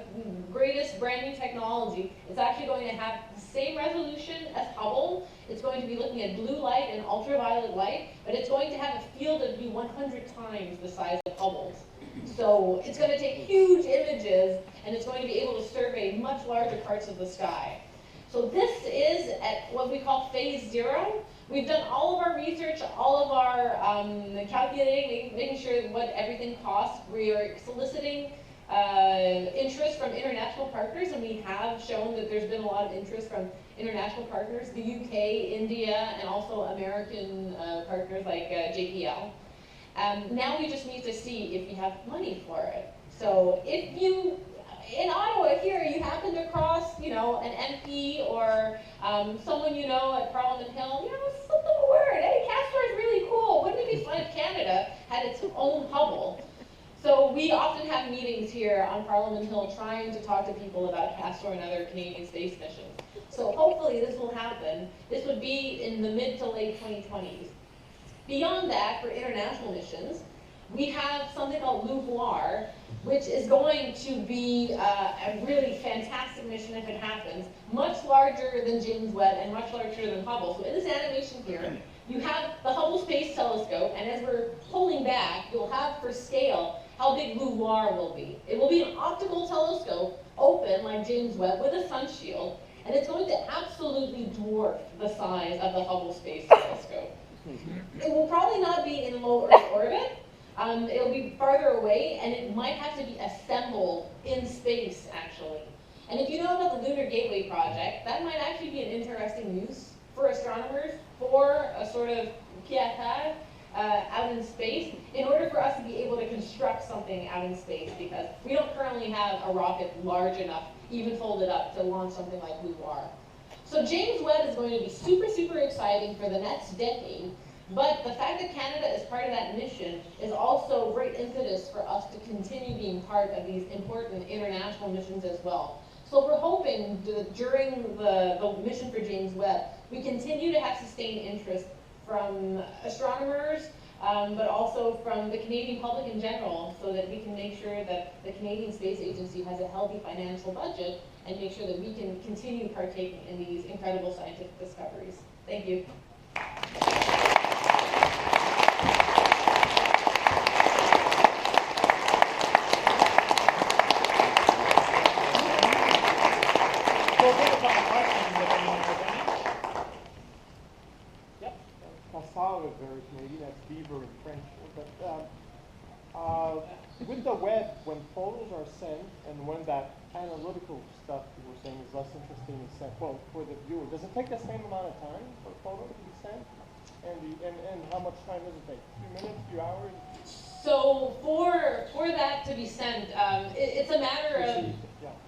greatest brand new technology, it's actually going to have the same resolution as Hubble. It's going to be looking at blue light and ultraviolet light, but it's going to have a field that will be 100 times the size of Hubble's. So it's going to take huge images, and it's going to be able to survey much larger parts of the sky. So this is at what we call phase 0. We've done all of our research, all of our calculating, making sure what everything costs. We are soliciting interest from international partners, and we have shown that there's been a lot of interest from international partners, the UK, India, and also American partners like JPL. Now we just need to see if we have money for it. So if you, in Ottawa here, you happen to cross, you know, an MP or someone you know at Parliament Hill, you know, slip them a word. Hey, CASTOR is really cool. Wouldn't it be fun if Canada had its own Hubble? So we often have meetings here on Parliament Hill trying to talk to people about CASTOR and other Canadian space missions. So hopefully this will happen. This would be in the mid to late 2020s. Beyond that, for international missions, we have something called LUVOIR, which is going to be a really fantastic mission if it happens, much larger than James Webb and much larger than Hubble. So in this animation here, you have the Hubble Space Telescope, and as we're pulling back, you'll have for scale how big LUVOIR will be. It will be an optical telescope, open like James Webb, with a sun shield, and it's going to absolutely dwarf the size of the Hubble Space Telescope. It will probably not be in low Earth orbit. It'll be farther away, and it might have to be assembled in space, actually. And if you know about the Lunar Gateway project, that might actually be an interesting use for astronomers for a sort of piétage out in space, in order for us to be able to construct something out in space, because we don't currently have a rocket large enough, even folded up, to launch something like LUVOIR. So James Webb is going to be super, super exciting for the next decade, but the fact that Canada is part of that mission is also great impetus for us to continue being part of these important international missions as well. So we're hoping that during the mission for James Webb, we continue to have sustained interest from astronomers, but also from the Canadian public in general, so that we can make sure that the Canadian Space Agency has a healthy financial budget and make sure that we can continue partaking in these incredible scientific discoveries. Thank you. We'll take a couple questions if anyone has any. Yep. Passau is very Canadian, that's beaver in French. But with the web, when photos are sent, and when that analytical stuff you were saying is less interesting is sent, well, for the viewer, does it take the same amount of time for a photo to be sent? And how much time does it take? A few minutes, a few hours? So for that to be sent, it's a matter of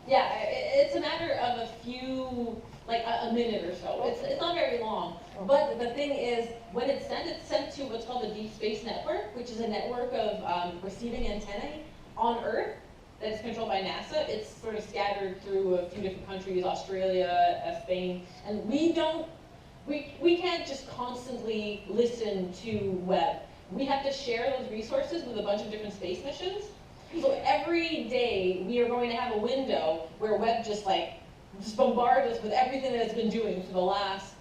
it's a matter of a few, like a minute or so. It's not very long. But the thing is, when it's sent to what's called the Deep Space Network, which is a network of receiving antennae on Earth that's controlled by NASA. It's sort of scattered through a few different countries, Australia, Spain, and we can't just constantly listen to Webb. We have to share those resources with a bunch of different space missions. So every day we are going to have a window where Webb just bombards us with everything that it's been doing for the last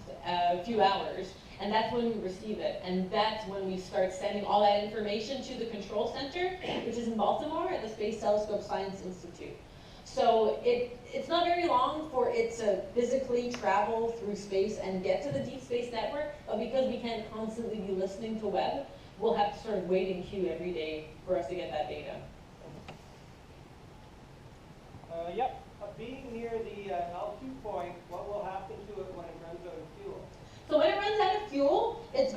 few hours. And that's when we receive it. And that's when we start sending all that information to the control center, which is in Baltimore at the Space Telescope Science Institute. So it's not very long for it to physically travel through space and get to the Deep Space Network, but because we can't constantly be listening to Webb, we'll have to sort of wait in queue every day for us to get that data. Yep. Being near the L2 point, what will happen to it when it runs out of fuel? So when it runs out of fuel, it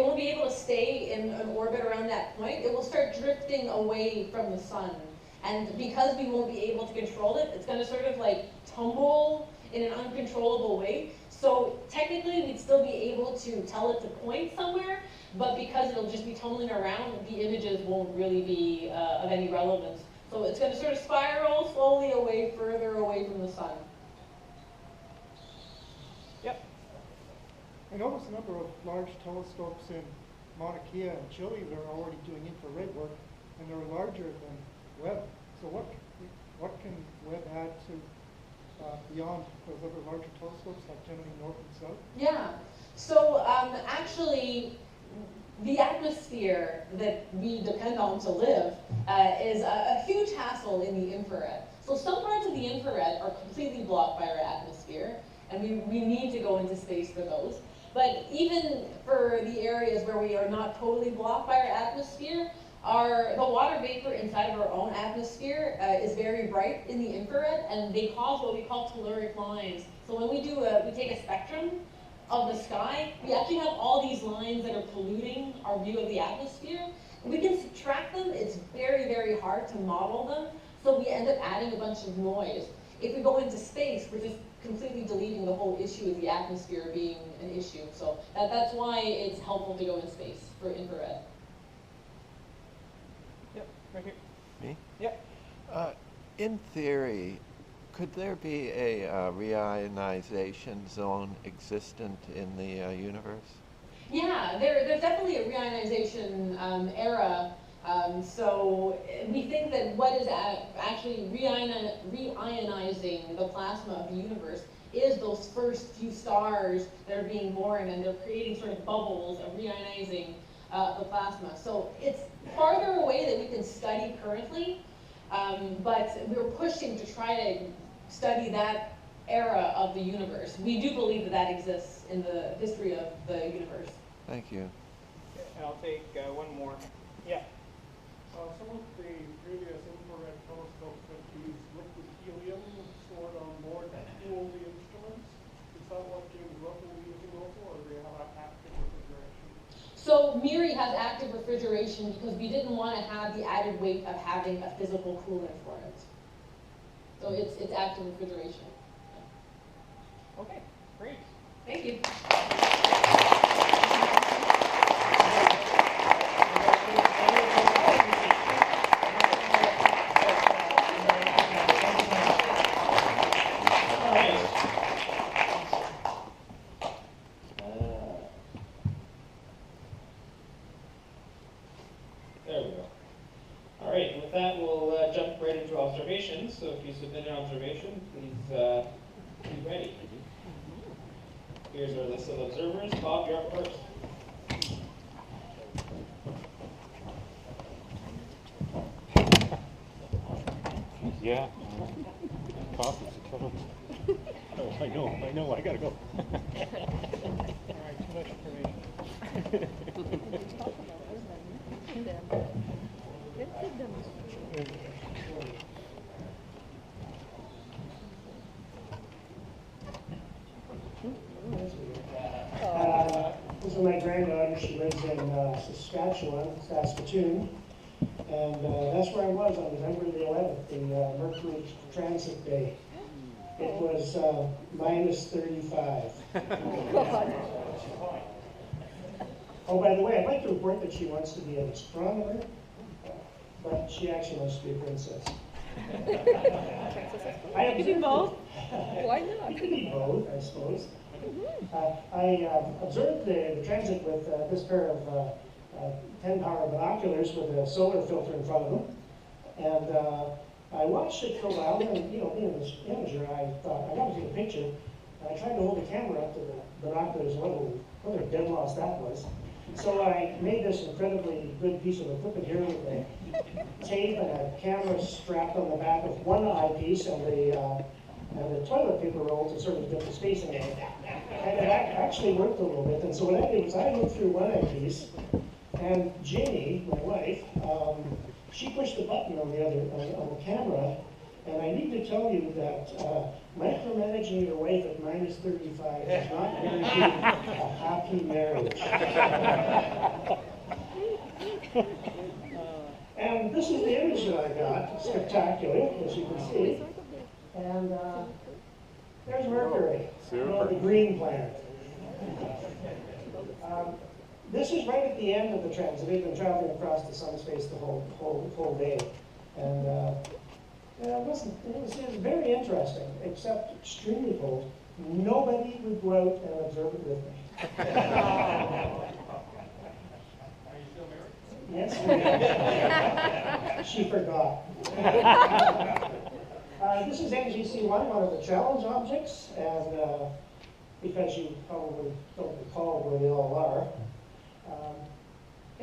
won't be able to stay in an orbit around that point. It will start drifting away from the sun. And because we won't be able to control it, it's going to sort of tumble in an uncontrollable way. So technically, we'd still be able to tell it to point somewhere, but because it'll just be tumbling around, the images won't really be of any relevance. So it's going to sort of spiral slowly away, further away from the sun. Yep. I noticed a number of large telescopes in Mauna Kea and Chile that are already doing infrared work, and they're larger than Webb. So what can Webb add to beyond those other larger telescopes like Gemini North and South? Yeah. So actually, the atmosphere that we depend on to live is a huge hassle in the infrared. So some parts of the infrared are completely blocked by our atmosphere, and we need to go into space for those. But even for the areas where we are not totally blocked by our atmosphere, the water vapor inside of our own atmosphere is very bright in the infrared, and they cause what we call telluric lines. So when we take a spectrum of the sky, we actually have all these lines that are polluting our view of the atmosphere. We can subtract them. It's very, very hard to model them, so we end up adding a bunch of noise. If we go into space, we're just completely deleting the whole issue of the atmosphere being an issue. So that's why it's helpful to go in space for infrared. Yep, right here. Me? Yep. In theory, could there be a reionization zone existent in the universe? Yeah, there's definitely a reionization era. So we think that what is actually reionizing the plasma of the universe is those first few stars that are being born, and they're creating sort of bubbles of reionizing the plasma. So it's farther away than we can study currently, but we're pushing to try to study that era of the universe. We do believe that exists in the history of the universe. Thank you. And I'll take one more. Yeah. Some of the previous infrared telescopes have used liquid helium stored on board to cool the instruments. Is that what James Webb will be using also, or do they have active refrigeration? So MIRI has active refrigeration because we didn't want to have the added weight of having a physical coolant for it. So it's active refrigeration. Okay, great. Thank you. There we go. All right, and with that, we'll jump right into observations. So if you submit an observation, please be ready. Here's our list of observers. Bob, you're up first. Yeah. Coffee's killing me. Oh, I know, I gotta go. All right, too much information. is my granddaughter. She lives in Saskatoon. And that's where I was on November the 11th, the Mercury transit day. It was minus 35. Oh, by the way, I'd like to report that she wants to be an astronomer, but she actually wants to be a princess. You could be both. Why not? You could be both, I suppose. I observed the transit with this pair of 10-power binoculars with a solar filter in front of them, and I watched it for a while. And being an imager, I thought I got to take a picture. And I tried to hold the camera up to the binoculars. What a dead loss that was. So I made this incredibly good piece of equipment here with a tape and a camera strapped on the back of one eyepiece and the toilet paper roll to sort of get the spacing in. And it actually worked a little bit. And so what I did was I looked through one eyepiece, and Ginny, my wife, she pushed the button on the camera. And I need to tell you that micromanaging your wife at minus 35 does not guarantee a happy marriage. And this is the image that I got. It's spectacular, as you can see. And there's Mercury, the green planet. This is right at the end of the transit. They've been traveling across the sun space the whole day. And it was very interesting, except extremely cold. Nobody would go out and observe it with me. Are you still married? Yes, she forgot. This is NGC-1, one of the challenge objects, and because you probably don't recall where they all are,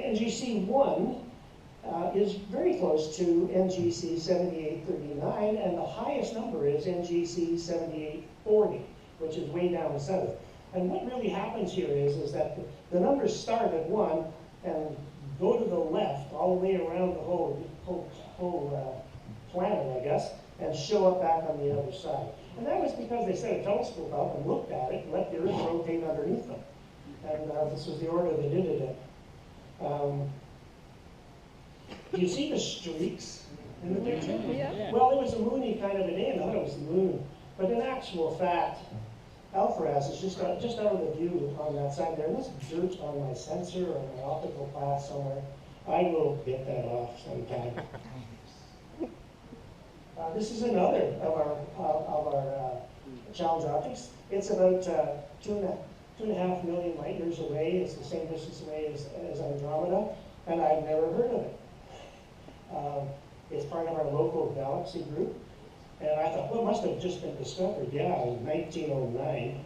NGC-1 is very close to NGC 7839, and the highest number is NGC 7840, which is way down south. And what really happens here is that the numbers start at 1 and go to the left all the way around the whole planet, I guess, and show up back on the other side. And that was because they set a telescope up and looked at it and let the Earth rotate underneath them. And this was the order they did it in. Do you see the streaks in the picture? Yeah. Well, it was a moony kind of a day, and I thought it was the moon. But in actual fact, Alpharaz is just out of the view on that side there. And there's dirt on my sensor or my optical class somewhere. I will get that off sometime. This is another of our challenge objects. It's about 2.5 million light years away. It's the same distance away as Andromeda, and I've never heard of it. It's part of our local galaxy group. And I thought, well, it must have just been discovered. Yeah, in 1909.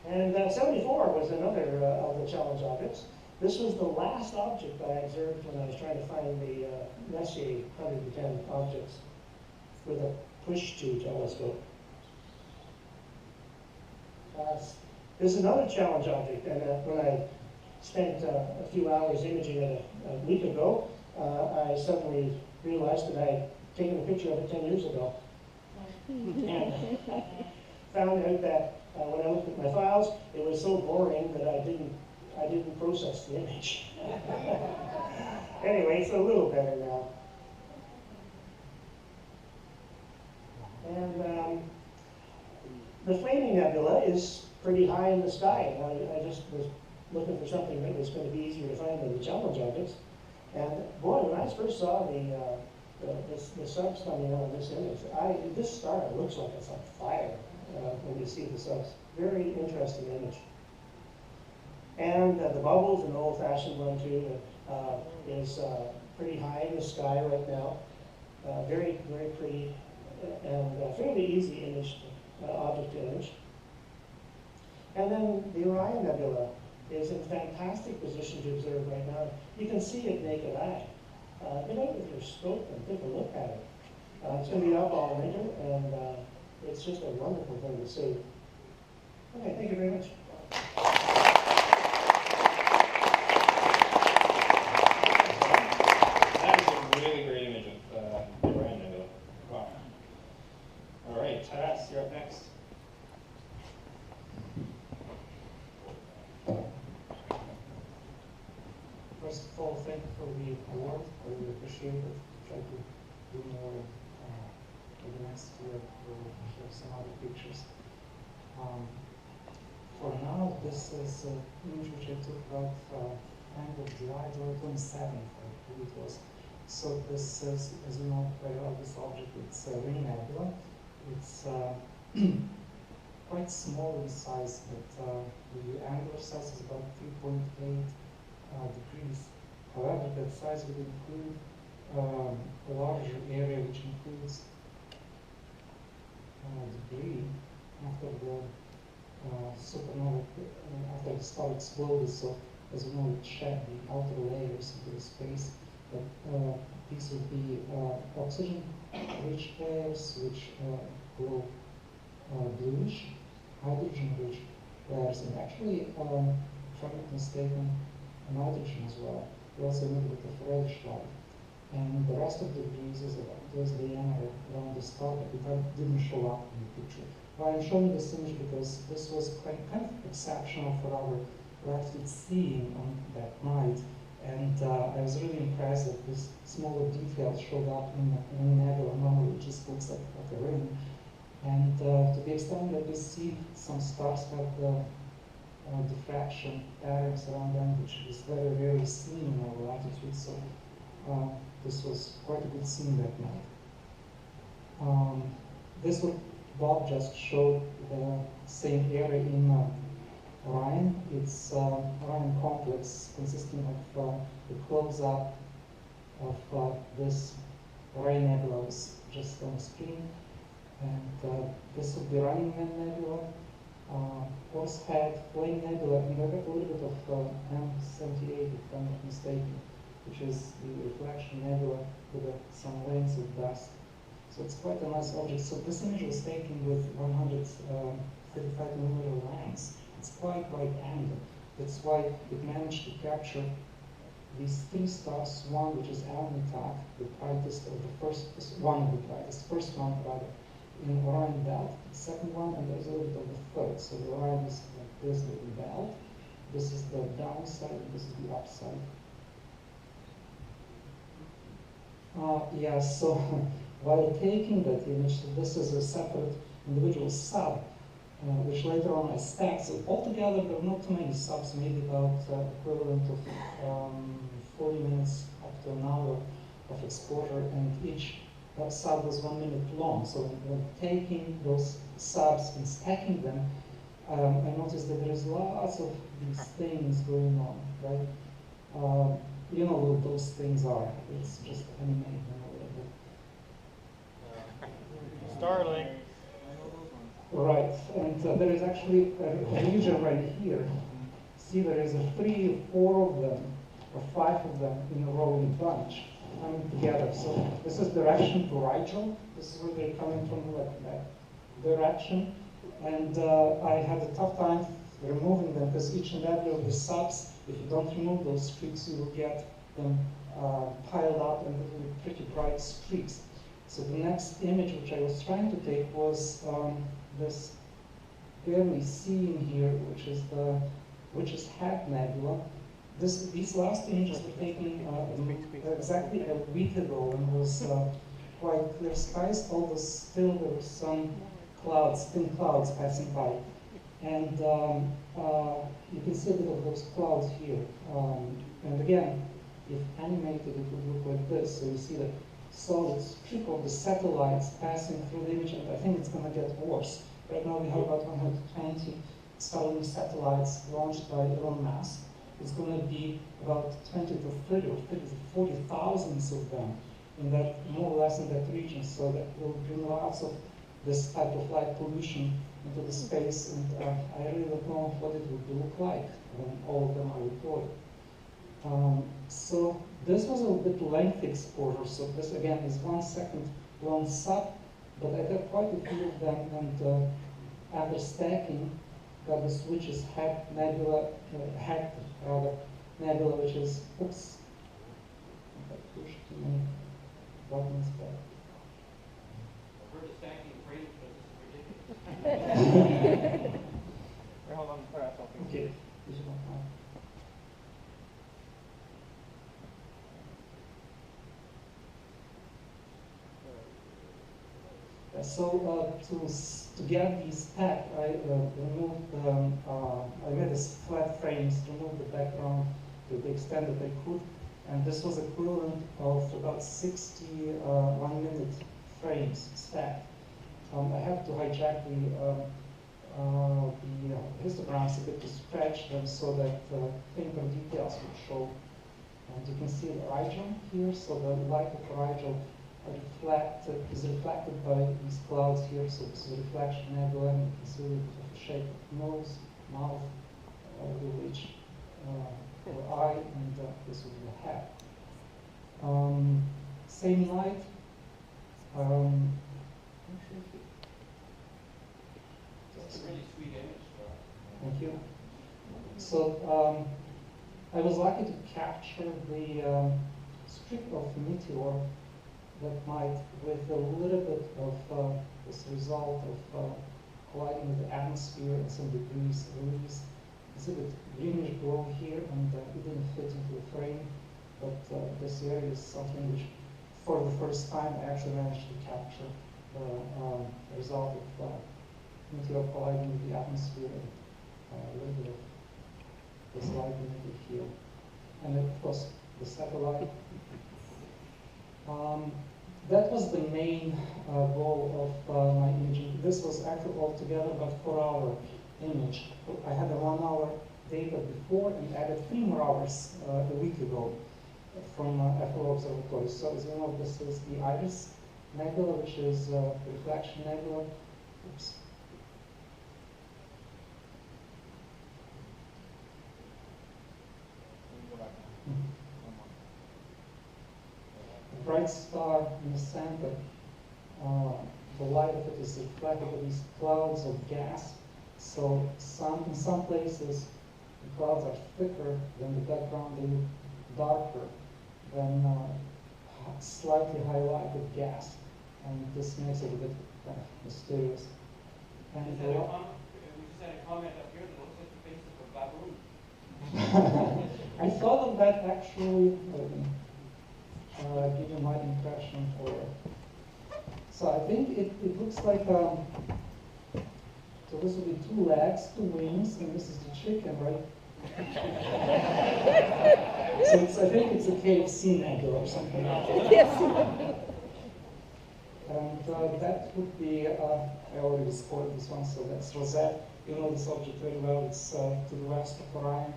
And 74 was another of the challenge objects. This was the last object that I observed when I was trying to find the Messier 110 objects with a push-to telescope. This is another challenge object, and when I spent a few hours imaging it a week ago, I suddenly realized that I had taken a picture of it 10 years ago. And found out that when I looked at my files, it was so boring that I didn't process the image. Anyway, it's a little better now. And the Flaming Nebula is pretty high in the sky. And I just was looking for something that was going to be easier to find than the challenge objects. And boy, when I first saw the subs coming out of this image, this star looks like it's on fire when you see the subs. Very interesting image. And the bubbles, an old-fashioned one too, is pretty high in the sky right now. Very, very pretty and fairly easy object to image. And then the Orion Nebula is in fantastic position to observe right now. You can see it naked eye. Get out with your scope and take a look at it. It's going to be up all winter, and it's just a wonderful thing to see. Okay, thank you very much. That is a really great image of the Orion Nebula. Wow. All right, Taras, you're up next. really award. I really appreciate it. Try to do more maybe next year. We'll have some other pictures. For now, this is an image which I took about end of July 27th, I believe it was. So this is, as you know, very well, this object, it's a ring nebula. It's quite small in size, but the angular size is about 3.8 degrees. However, that size would include a larger area, which includes debris after the supernova, after the star exploded. So, as you know, it shed the outer layers into the space. But these would be oxygen-rich layers, which glow bluish, hydrogen-rich layers, and actually, if I'm not mistaken, nitrogen as well. We also need a bit of reddish light. And the rest of the breezes goes diameter around the star, but it didn't show up in the picture. Well, I'm showing this image because this was kind of exceptional for our latitude seeing on that night. And I was really impressed that this smaller detail showed up in a nebula normally, which just looks like a ring. And to the extent that we see some stars have the diffraction patterns around them, which is very rarely seen in our latitude. So this was quite a good scene that night. This what Bob just showed, the same area in Orion. It's Orion complex consisting of the close-up of this Orion Nebula just on the screen. And this would be Running Man Nebula, Horsehead, Flame Nebula, and I got a little bit of M78, if I'm not mistaken, which is the reflection nebula with some lanes of dust. So it's quite a nice object. So this image was taken with 135mm lens. It's quite wide angle. That's why it managed to capture these three stars. One, which is Abatement, the brightest of the first one, rather, in Orion belt. The second one, and there's a little bit of the third. So the Orion is like this little belt. This is the downside, and this is the upside. Yeah, so while taking that image, so this is a separate individual sub, which later on I stacked. So altogether, there are not too many subs, maybe about equivalent of 40 minutes up to an hour of exposure, and each sub was 1 minute long. So when taking those subs and stacking them, I noticed that there is lots of these things going on, right? You know what those things are. It's just animate them a little bit. Starlink. Right, and there is actually a region right here. See, there is 3 or 4 of them, or 5 of them in a row in a bunch coming together. So this is direction to Rigel. This is where they're coming from, like that direction. And I had a tough time removing them because each and every of the subs, if you don't remove those streaks, you will get them piled up and little pretty bright streaks. So the next image which I was trying to take was this barely seen here, which is the Witch's Hat Nebula. These last images were taken exactly a week ago, and was quite clear skies, although still there were some clouds, thin clouds passing by. And you can see a bit of those clouds here. And again, if animated, it would look like this. So you see the solid streak of the satellites passing through the image, and I think it's going to get worse. Right now we have about 120 Starlink satellites launched by Elon Musk. It's going to be about 20 to 30 or 30 to 40,000 of them in that, more or less in that region. So that will bring lots of this type of light pollution into the space, and I really don't know what it would look like when all of them are deployed. So this was a bit lengthy exposure. So this again is 1 second long sub, but I got quite a few of them, and after stacking, got this Witch's Hat Nebula, Nebula, which is, oops, I pushed too many buttons back. We're just stacking frame because this is ridiculous. Hold on, Okay. To get these packed, I removed, I made these flat frames, removed the background to the extent that I could, and this was equivalent of about 60 1-minute frames stacked. I had to hijack the histograms a bit to stretch them so that fainter details would show. And you can see the Orion here, so the light of Orion is reflected by these clouds here, so this is a reflection nebula, and you can see the shape of nose, mouth, will reach the eye, and this will be the head. Same light. It's a really sweet image. Thank you. So I was lucky to capture the strip of Meteor that might, with a little bit of this result of colliding with the atmosphere and some debris release. It's a bit greenish glow here, and it didn't fit into the frame, but this area is something which, for the first time, I actually managed to capture the result of Meteor colliding with the atmosphere and a little bit of this light emitted here. And it was the satellite. That was the main goal of my imaging. This was actually altogether about 4-hour image. I had a 1-hour data before and added 3 more hours a week ago from Habitable Observatory. So as you know, this is the RASC Nebula, which is a reflection nebula. Oops. A bright star in the center, the light of it is reflected by these clouds of gas. So in some places, the clouds are thicker than the background, they look darker than slightly highlighted gas. And this makes it a bit kind of mysterious. And we just had a comment up here that looks like the face of a baboon. I thought of that actually, give you my impression for it. So I think it looks like, so this will be 2 legs, 2 wings, and this is the chicken, right? So I think it's a KFC nebula or something like that. Yes. And that would be, I already scored this one, so that's Rosette. You know this object very well. It's to the west of Orion.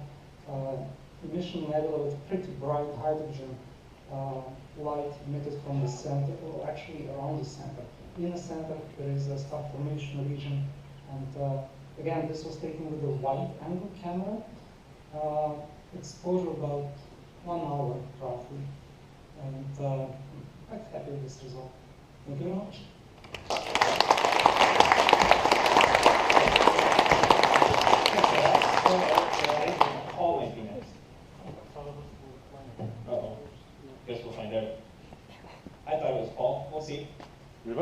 Emission nebula with pretty bright hydrogen light emitted from the center, or actually around the center. In the center, there is a star formation region. And again, this was taken with a wide angle camera. Exposure about 1 hour roughly. And I'm quite happy with this result. Thank you very much. Paul might be next. Uh-oh. Guess we'll find out. I thought it was Paul. We'll see. Your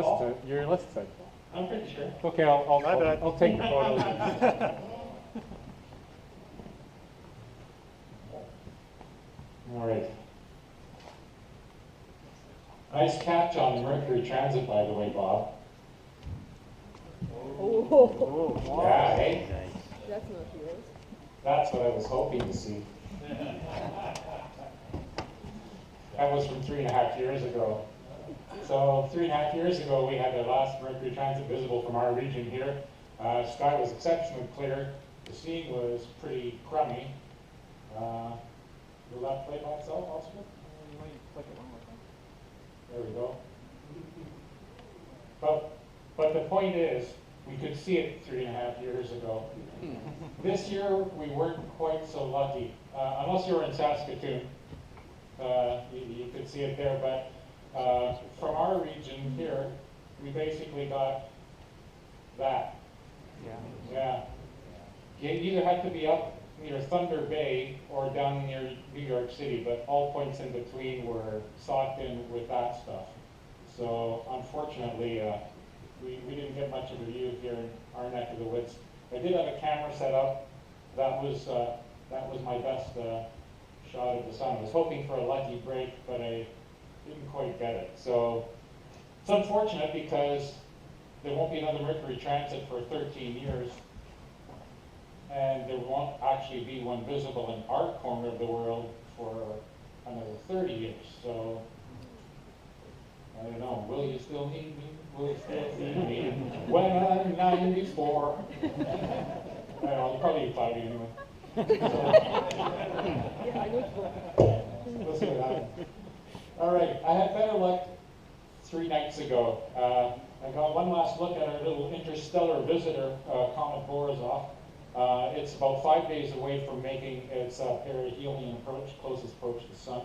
list said. I'm pretty sure. Okay, I'll take the photos. All right. Nice catch on the Mercury transit, by the way, Bob. Oh, Yeah, hey? that's not yours. That's what I was hoping to see. That was from 3.5 years ago. So 3.5 years ago, we had the last Mercury transit visible from our region here. Sky was exceptionally clear. The scene was pretty crummy. Will that play by itself, Oscar? There we go. But the point is, we could see it 3.5 years ago. This year, we weren't quite so lucky. Unless you were in Saskatoon, you could see it there. But from our region here, we basically got that. Yeah. You either had to be up near Thunder Bay or down near New York City, but all points in between were socked in with that stuff. So unfortunately, we didn't get much of a view here in our neck of the woods. I did have a camera set up. That was my best shot of the sun. I was hoping for a lucky break, but I didn't quite get it. So it's unfortunate because there won't be another Mercury transit for 13 years, and there won't actually be one visible in our corner of the world for another 30 years. So, I don't know, will you still need me? Will you still need me when I'm 94? I don't know, I'll probably be 5 anyway. We'll see what happens. All right, I had better luck 3 nights ago. I got one last look at our little interstellar visitor, Comet Borisov. It's about 5 days away from making its perihelion approach, closest approach to the sun.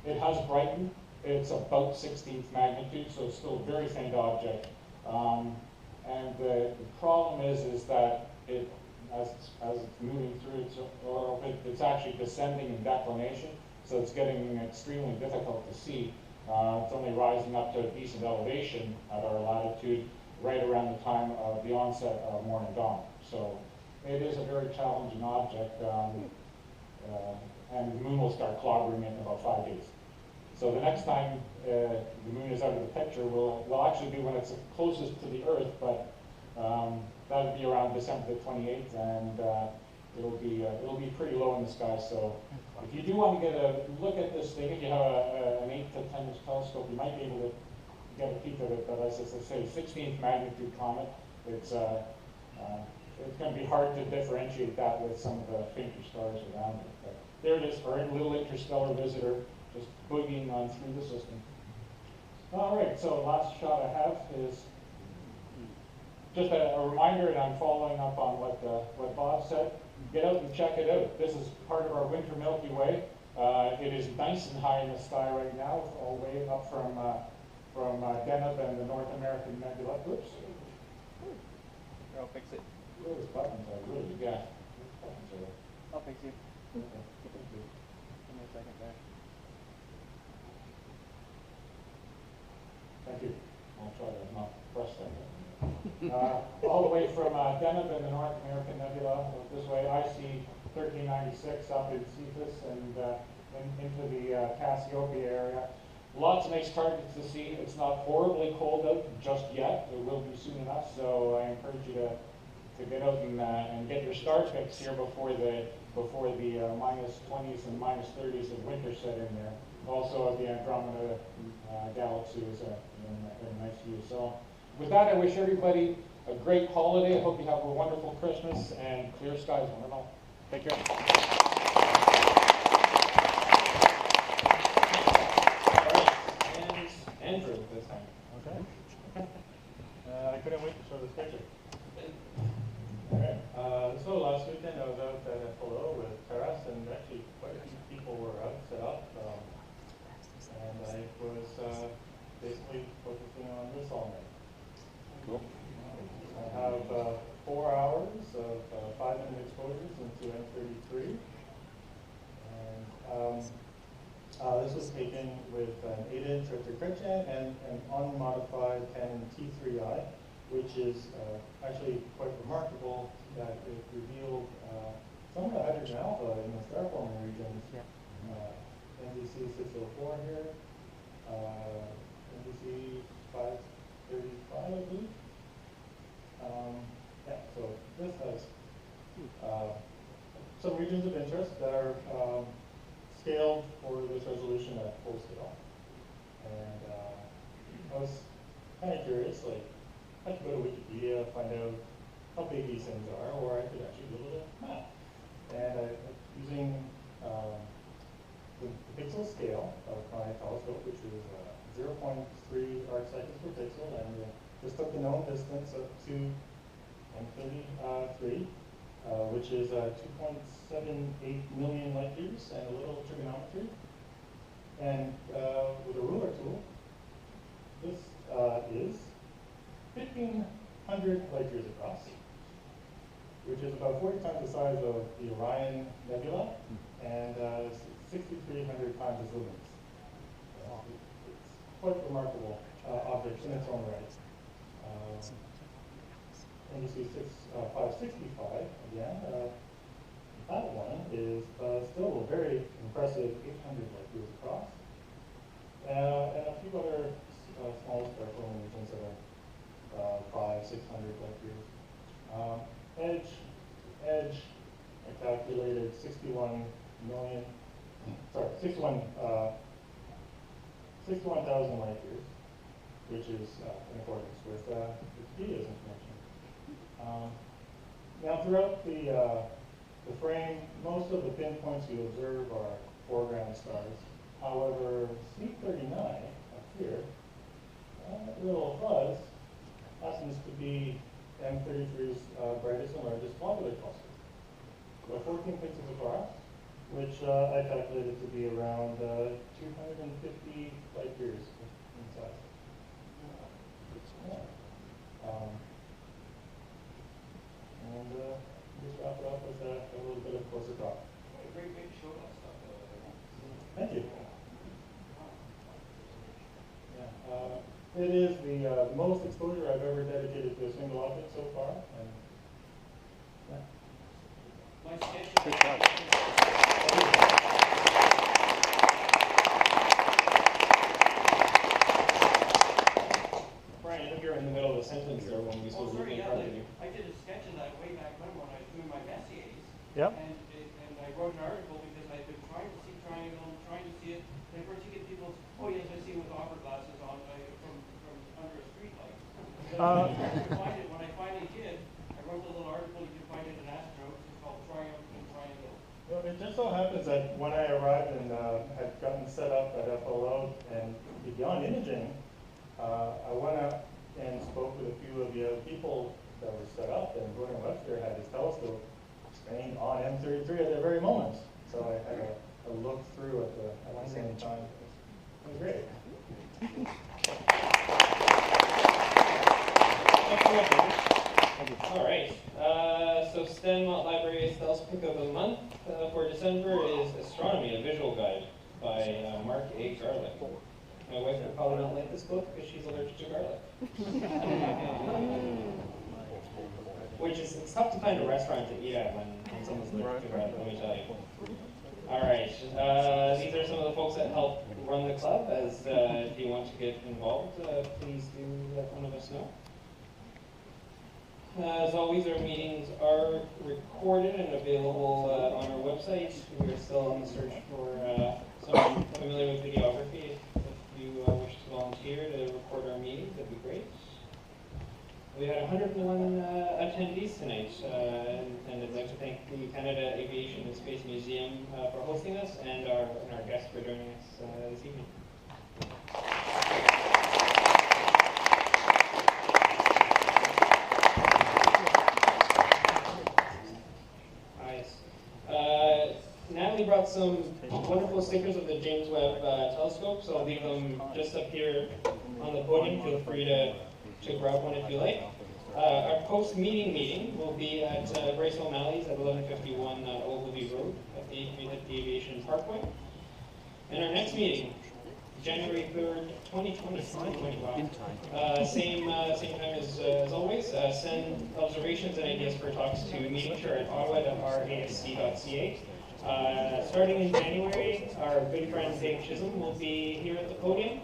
It has brightened. It's about 16th magnitude, so it's still a very faint object. And the problem is that it, as it's moving through its orbit, it's actually descending in declination, so it's getting extremely difficult to see. It's only rising up to a decent elevation at our latitude right around the time of the onset of morning dawn. So it is a very challenging object, and the moon will start clobbering it in about 5 days. So the next time the moon is out of the picture will actually be when it's closest to the Earth, but that'll be around December the 28th, and it'll be pretty low in the sky. So if you do want to get a look at this thing, if you have an 8 to 10 inch telescope, you might be able to get a peek at it. But as I say, 16th magnitude comet, it's going to be hard to differentiate that with some of the fainter stars around it. But there it is, our little interstellar visitor, just boogieing on through the system. All right, so last shot I have is just a reminder, and I'm following up on what Bob said. Get out and check it out. This is part of our winter Milky Way. It is nice and high in the sky right now, all the way up from Deneb and the North American Nebula. Oops. I'll fix it. Those buttons are really gas. I'll fix you. Okay. Thank you. Give me a second there. Thank you. I'll try to not press that. All the way from Deneb and the North American Nebula this way, I see 1396 up in Cephas and into the Cassiopeia area. Lots of nice targets to see. It's not horribly cold out just yet. It will be soon enough, so I encourage you to get out and get your star picks here before the minus 20s and minus 30s of winter set in there. Also, the Andromeda galaxy is a nice view. So, with that, I wish everybody a great holiday. I hope you have a wonderful Christmas and clear skies. Wonderful. Take care. Andrew this time. Okay. I couldn't wait to show this picture. Alright. So last weekend I was out at Hello with Taras, and actually quite a few people were out set up. And I was basically focusing on this all night. Cool. I have 4 hours of 5-minute exposures into M33. And this was taken with an 8-inch Richter and an unmodified Canon T3i, which is actually quite remarkable that it revealed some of the hydrogen alpha in the star forming regions. NDC 604 here, NDC 535, I believe. Yeah, so this has some regions of interest that are scaled for this resolution at full scale. And I was kind of curious, like, I could go to Wikipedia, find out how big these things are, or I could actually build a map. And using the pixel scale of my telescope, which is 0.3 arc cycles per pixel, and just took the known distance up to M33, which is 2.78 million light years, and a little trigonometry. And with a ruler tool, this is 1,500 light years across, which is about 40 times the size of the Orion Nebula, and 6,300 times its lumens. It's quite remarkable object in its own right. NDC 565, again, that one is still a very impressive 800 light years across. And a few other small star forming regions that are 61,000 light years, which is in accordance with Wikipedia's information. Now, throughout the frame, most of the pinpoints you observe are foreground stars. However, C39 up here, that little fuzz, happens to be M33's brightest and largest globular cluster. So 14 pixels across, which I calculated to be around 250 light years in size. And just wrap it up with a little bit of closer talk. Great way to show that stuff. Thank you. Yeah, it is the most exposure I've ever dedicated to a single object so far. And, yeah. Nice sketch. Brian, I think you're in the middle of a sentence there when we supposed to be in front of you. I did a sketch of that way back when I was doing my essays. Yep. And I wrote an article because I've been trying to see triangle, trying to see it. And of course you get people, oh yes, I see it with opera glasses on from under a street light. Find it. When I finally did, I wrote a little article. You can find it in Astro. It's called Triumph and Triangle. Well, it just so happens that when I arrived and had gotten set up at FLO and beyond imaging, I went out and spoke with a few of the people that were set up, and Gordon Webster had his telescope staying on M33 at that very moment. So I had a look through at the same time. It was great. All right. So STEM Library's Else Pick of the Month for December is Astronomy, a Visual Guide by Mark A. Garlick. My wife would probably not like this book because she's allergic to garlic. Which is, it's tough to find a restaurant to eat at when someone's allergic to garlic, let me tell you. All right, these are some of the folks that help run the club. If you want to get involved, please do let one of us know. As always, our meetings are recorded and available on our website. We are still on the search for someone familiar with videography. If you wish to volunteer to record our meetings, that'd be great. We had 101 attendees tonight, and I'd like to thank the Canada Aviation and Space Museum for hosting us and our guests for joining us this evening. Nathalie brought some wonderful stickers of the James Webb telescope, so I'll leave them just up here on the podium. Feel free to grab one if you like. Our post-meeting meeting will be at Bryce O'Malley's at 1151 Ogilvie Road at the Aviation Parkway. And our next meeting, January 3rd, 2020. Same time as always. Send observations and ideas for talks to meeting chair at Ottawa.rasc.ca. Starting in January, our good friend Dave Chisholm will be here at the podium.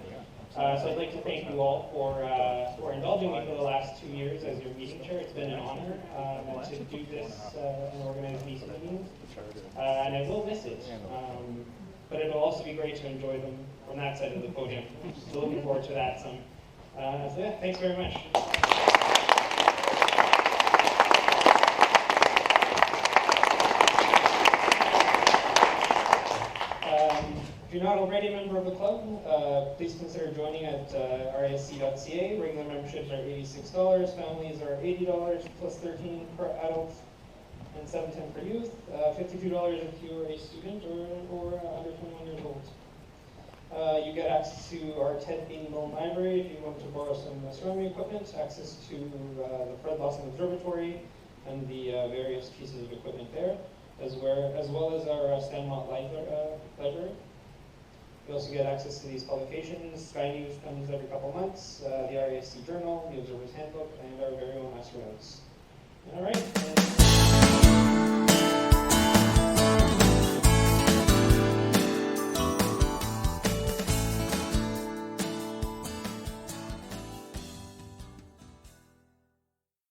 So I'd like to thank you all for indulging me for the last 2 years as your meeting chair. It's been an honor to do this and organize these meetings, and I will miss it. But it'll also be great to enjoy them from that side of the podium. So looking forward to that some. So yeah, thanks very much. If you're not already a member of the club, please consider joining at RASC.ca. Regular memberships are $86, families are $80, plus $13 per adult and $7.10 per youth, $52 if you're a student or under 21 years old. You get access to our Ted Bean-Milne library if you want to borrow some astronomy equipment, access to the Fred Lawson Observatory and the various pieces of equipment there, as well as our Stanmont library. You also get access to these publications. Sky News comes every couple months, the RASC Journal, the Observer's Handbook, and our very own astronauts. All right.